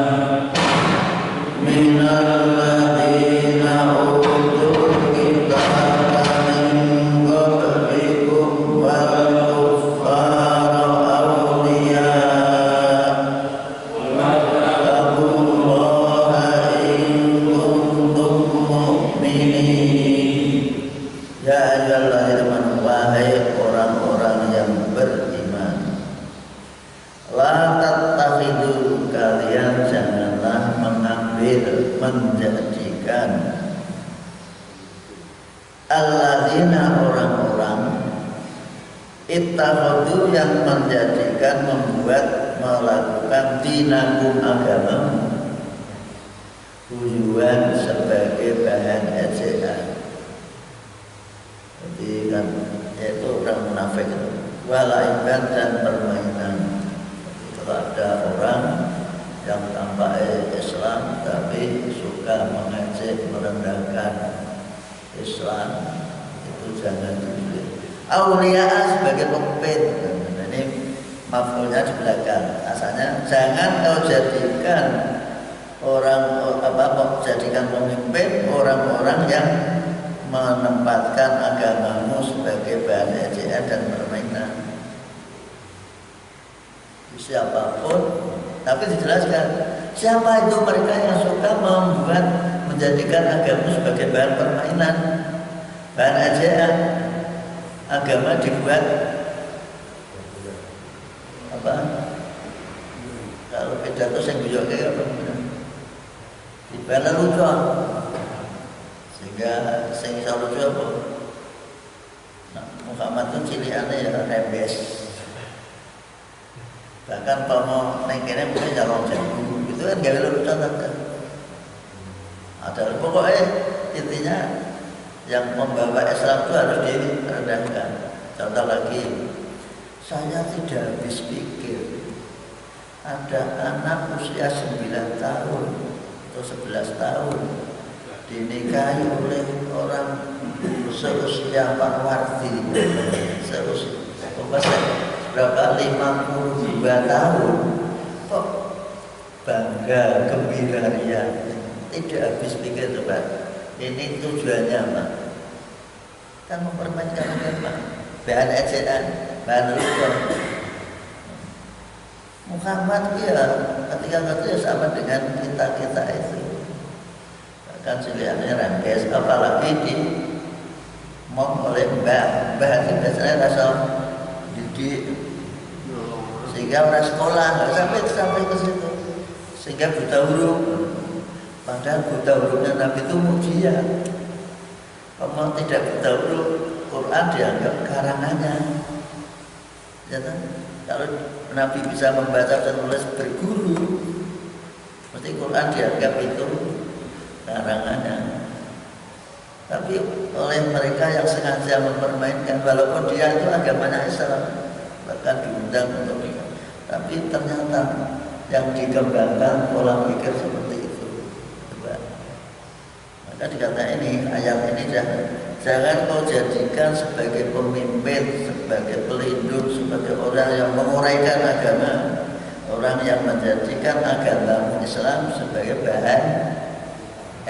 minal ladzina utul kitaba min qablikum wal kuffara awliya wattaqullaha in kuntum mu'minin. Ya ayyuhalladzina amanu, wahai orang-orang yang beriman, la tattakhidu, kalian janganlah mengambil, menjadikan alladzina, orang-orang ittakhadhu, yang menjadikan, membuat, melakukan dinakum, agamamu, huzuwan, sebagai bahan ejaan. Jadi kan itu orang munafik itu, walaiban, dan permainan. Kalau ada orang yang tampaknya Islam tapi suka mengejek, merendahkan Islam, itu jangan dibeli. Auliya sebagai pemimpin, ini maf'ulnya di belakang. Asalnya jangan kau jadikan jadikan pemimpin orang-orang yang menempatkan agamamu sebagai bahan ejaan dan permainan. Siapapun, tapi dijelaskan siapa itu mereka yang suka menjadikan agamamu sebagai bahan permainan, bahan ejaan. Agama dibuat apa? Kalau pidato yang guyon kayak apa? Dibalas lucu. Sehingga sing iso lucu apa? Nah, Muhammad itu cilikane ya rembes. Bahkan kalau neng kene mungkin jalur jago, itu kan gawe lucu kan. Ada pokoknya intinya yang membawa Islam itu harus direndahkan. Contoh lagi, saya tidak habis pikir ada anak usia 9 tahun atau 11 tahun dinikahi oleh orang seusia Pak Wardi, seusia berapa 52 tahun, kok bangga, gembira, ria, tidak habis pikir. Coba ini tujuannya apa? Kan mempermainkan agama, bahan ejaan, bahan lucu. Muhammad ya ketika itu ya sama dengan kita itu. Bahkan ciliannya rembes, apalagi di mau oleh mbah itu biasanya rasa didik, sehingga orang sekolah nggak sampai ke situ. sehingga buta huruf. Padahal buta hurufnya Nabi itu mukjizat. Kalau tidak buta huruf, Quran dianggap karangannya. Ya kan? Kalau Nabi bisa membaca dan menulis berguru, mesti Quran dianggap itu karangannya. Tapi oleh mereka yang sengaja mempermainkan, walaupun dia itu agamanya Islam, bahkan diundang untuk itu, tapi ternyata yang dikembangkan pola pikir seperti itu. Coba. Maka dikata ini, ayat ini jangan kau jadikan sebagai pemimpin, sebagai pelindung, sebagai orang yang menguraikan agama, orang yang menjadikan agama Islam sebagai bahan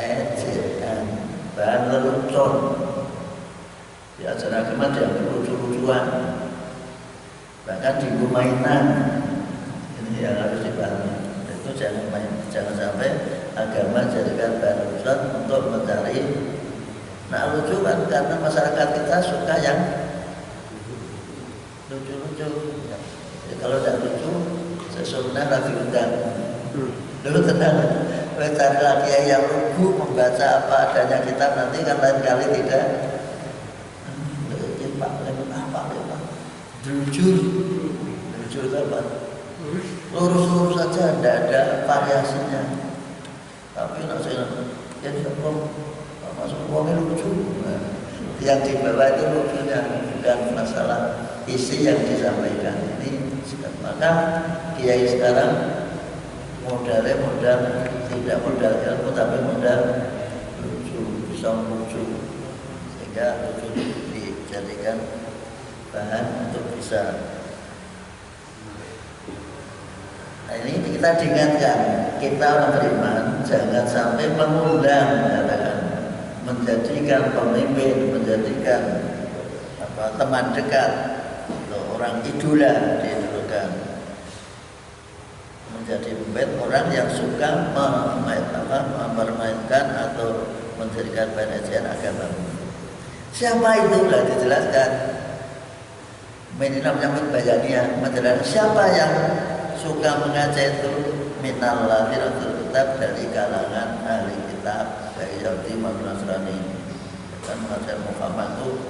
ejekan, bahan lelucon. Di ajaran agama dianggap lucu-lucuan, bahkan di mainan. Ini yang harus dipahami. Itu jangan sampai agama jadikan bahan lelucon untuk mencari. Nah, lucu kan karena masyarakat kita suka yang lucu-lucu. Jadi kalau tidak lucu, sesungguhnya lagi undang. Dulu tenang, cari lagi yang lugu, membaca apa adanya kitab, nanti kan lain kali tidak. Jujur apa? Lurus-lurus saja, tidak ada variasinya. Tapi nak saya ya tidak masuk uangnya lucu. Nah, yang dibawa itu lucunya, bukan masalah isi yang disampaikan. Ini maka kiai sekarang modalnya modal tidak modal ilmu tapi modal lucu, bisa lucu, sehingga lucu dijadikan bahan untuk bisa. Nah, ini kita diingatkan, kita orang beriman jangan sampai mengundang, katakan, menjadikan pemimpin, menjadikan teman dekat, orang idola diidolakan, menjadi pemimpin orang yang suka mempermainkan atau menjadikan bahan ejekan agama. Siapa itu? Sudah dijelaskan. Menina menyambut bayannya, menjelaskan siapa yang suka mengajak itu minal ladzinatul kitab, dari kalangan ahli kitab, baik Yahudi maupun Nasrani. Dan mengajak Muhammad itu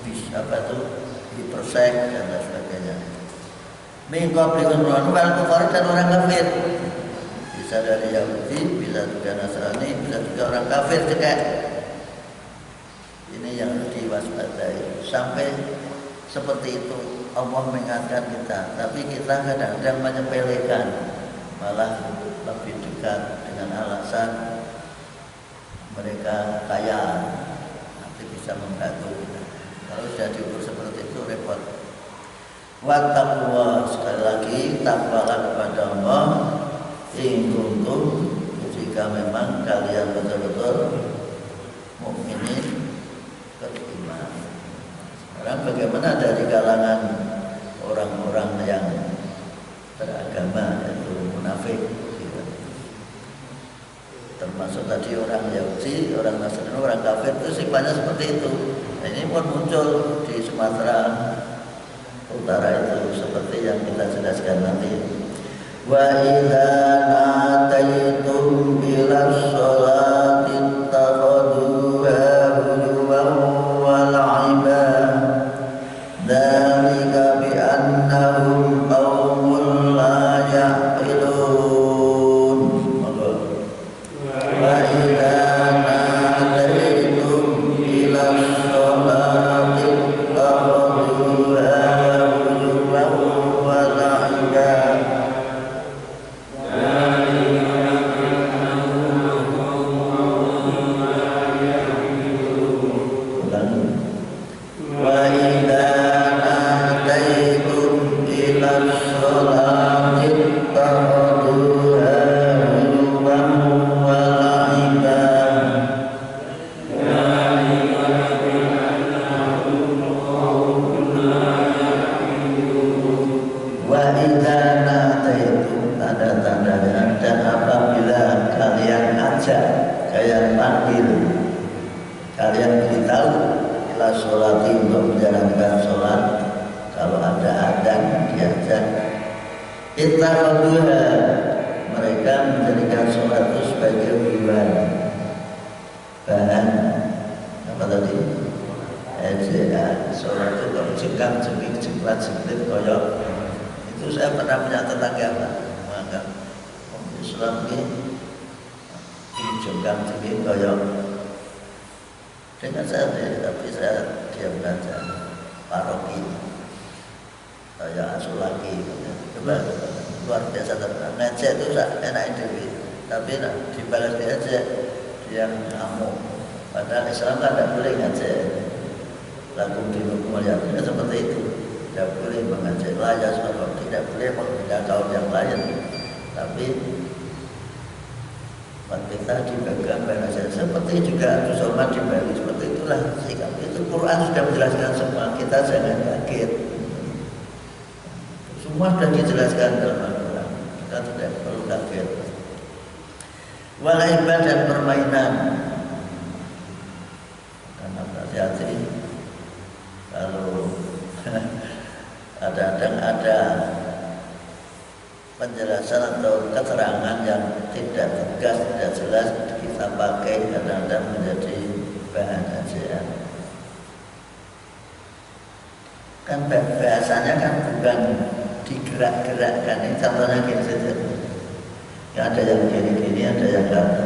bisa dipersek dan lain sebagainya. Minggu beliau wal kufar dan orang kafir. Bisa dari Yahudi, bisa juga Nasrani, bisa juga orang kafir juga. Ini yang harus diwaspadai. Sampai seperti itu Allah mengingatkan kita, tapi kita kadang-kadang menyepelekan, malah lebih dekat dengan alasan mereka kaya, nanti bisa membantu kita. Kalau sudah diukur seperti itu repot. Wattaqwa, sekali lagi takwalah kepada Allah, in kuntum, jika memang kalian betul-betul mukminin beriman. Sekarang bagaimana dari kalangan orang-orang yang beragama, yaitu munafik, gitu. Termasuk tadi orang Yahudi, orang Nasrani, orang kafir itu sifatnya seperti itu. Nah, ini pun muncul di Sumatera Utara itu seperti yang kita jelaskan nanti. Wa idza nataytum ila sholati takhadhuha hujuwan wa la'iba dzalika bi annahum qaumun la ya'qilun. Wa idza nataytum ila sholati takhadhuha hujuwan wa la'iba. Dan apabila kalian ajak, kalian panggil, kalian beritahu ila sholati, untuk menjalankan sholat, kalau ada adzan diajak, ittakhadhuha, mereka mereka menjadikan sholat itu sebagai hiburan, bahan apa tadi? Sholat itu kalau jengkang-jengking, jengklat-jengklit koyok. Itu saya pernah punya tetangga Pak, menganggap Islam ini jengkang-jengking koyok. Dengan saya, tapi saya diam saja. Paroki, saya asuh lagi, coba luar biasa teman. Ngejek itu enak dewi, tapi dibalas diajak dia ngamuk. Padahal Islam kan tidak boleh ngejek. Lakum dinukum al-yamin seperti itu, tidak boleh mengajak layas, tidak boleh menghina kaum yang lain. Tapi kita dibagikan bahasa seperti juga Somat dibagi seperti itulah sikap itu. Quran sudah menjelaskan semua, kita jangan kaget. Semua sudah dijelaskan dalam Al-Quran, kita tidak perlu kaget. Walaiban dan permainan, karena hati-hati kalau kadang-kadang ada penjelasan atau keterangan yang tidak tegas, tidak jelas, kita pakai kadang-kadang menjadi bahan ajaran. Kan bahasanya kan bukan digerak-gerakkan. Ini contohnya gini saja. Ya, ada yang gini-gini, ada yang kata.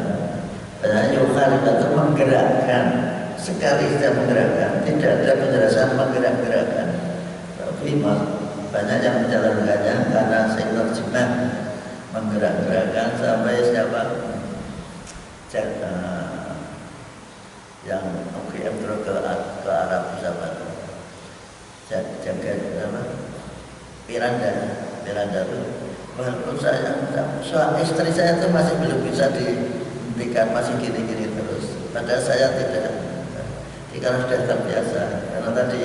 Bahasanya yukal itu menggerakkan. Sekali kita menggerakkan, tidak ada penjelasan menggerak-gerakkan. Tapi banyak yang menjalankannya karena terjemah menggerak-gerakkan sampai siapa yang UGM terus ke Arab siapa jaga apa Piranda itu walaupun soal istri saya itu masih belum bisa dihentikan, masih gini-gini terus, padahal saya tidak. Karena sudah terbiasa, karena tadi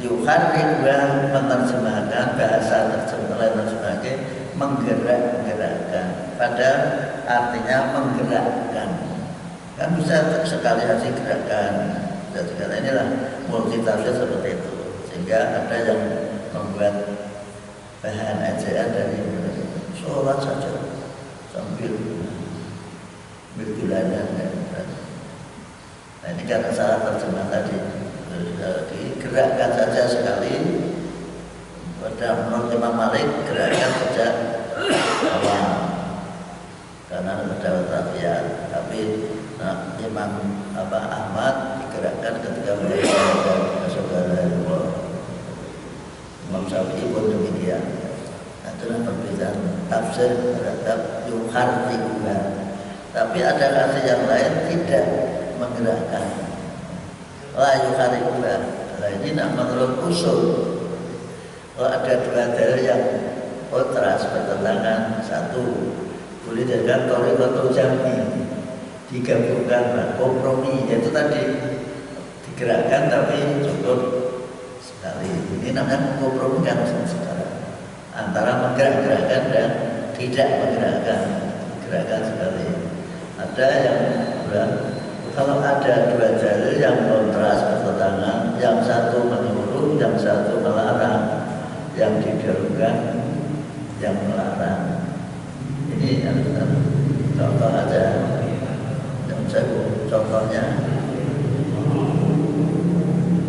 yuharribah menerjemahkan bahasa terjemahkan menggerakkan, padahal artinya menggerakkan. Kan bisa sekali aja gerakan. Jadi inilah multitafsir seperti itu, sehingga ada yang membuat bahan ejaan dari sholat saja sambil berjulanan. Nah, ini karena salah terjemah tadi. Digerakkan saja sekali. Pada menurut Imam Malik gerakkan saja awal karena ada tafiat. Tapi Imam Ahmad digerakkan ketika beliau saudara Imam Syafi'i pun demikian. Nah, itulah perbedaan tafsir terhadap yuharribah. Tapi ada kasih yang lain tidak menggerakkan. La yuharribah. Nah, ini menurut usul. Kalau ada dua dalil yang kontras bertentangan, satu boleh jadikan thariqatul jami, digabungkan kompromi, yaitu tadi digerakkan tapi cukup sekali. Ini namanya kompromi kan sekarang antara menggerak-gerakkan dan tidak menggerakkan, gerakan sekali. Ada yang kalau ada dua dalil yang kontras bertentangan, yang satu menyuruh, yang satu melarang, yang didahulukan yang melarang. Ini contoh aja. Yang saya contohnya,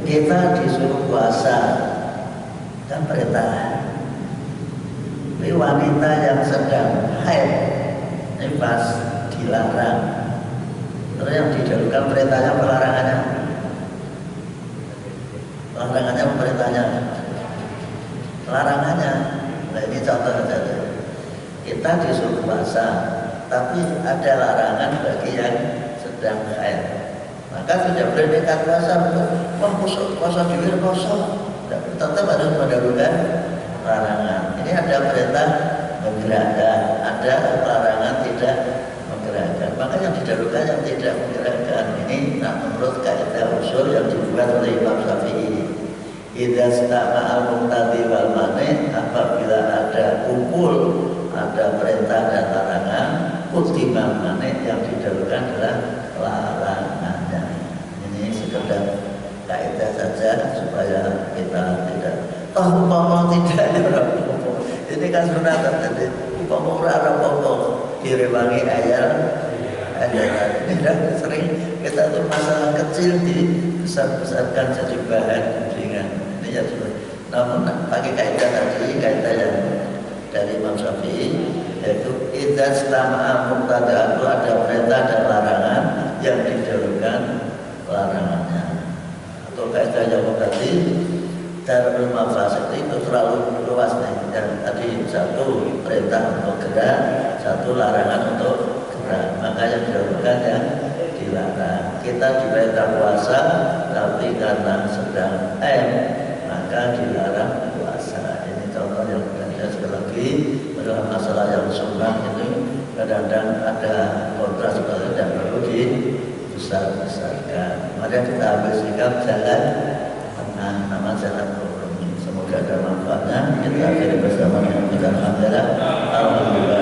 kita disuruh puasa, kan perintah. Tapi wanita yang sedang haid, ini pas dilarang. Terus yang didahulukan perintahnya pelarangannya. Larangannya perintahnya. Larangannya. Nah, ini contoh saja. Kita disuruh puasa, tapi ada larangan bagi yang sedang haid. Maka tidak boleh nekat puasa. Puasa di luar puasa. Tetap harus mendahulukan larangan. Ini ada perintah menggerakkan, ada larangan tidak menggerakkan. Maka yang didahulukan yang tidak menggerakkan. Ini menurut kaidah usul yang dibuat oleh Imam Syafi'i. Idza stama al-muqtadi wal mani, apabila ada kumpul, ada perintah dan larangan, ultima mani, yang didahulukan adalah larangannya. Ini sekedar kaidah saja supaya kita tidak umpama tidak. Ini kan sunat tadi, umpama ora apa-apa direwangi ayat. Ini sering kita tuh masalah kecil dibesar-besarkan jadi bahan dengan ini ya sudah. Namun pakai kaidah tadi, kaidah yang dari Imam Syafi'i, yaitu idza istama'a muqtada'an, ada perintah dan larangan yang didahulukan larangannya. Atau kaidah yang tadi Darul Mafasid itu terlalu luas nih. Yang tadi satu perintah untuk gerak, satu larangan untuk gerak. Maka yang didahulukan yang dilarang. Kita diperintah puasa, tapi karena sedang maka dilarang puasa. Ini contoh yang berbeda. Sekali lagi dalam masalah yang sunnah itu kadang-kadang ada kontras sekali dan perlu dibesar-besarkan. Mari kita ambil sikap jalan tengah, nama jalan kompromi. Semoga ada manfaatnya. Kita akhiri bersama dengan kita alhamdulillah.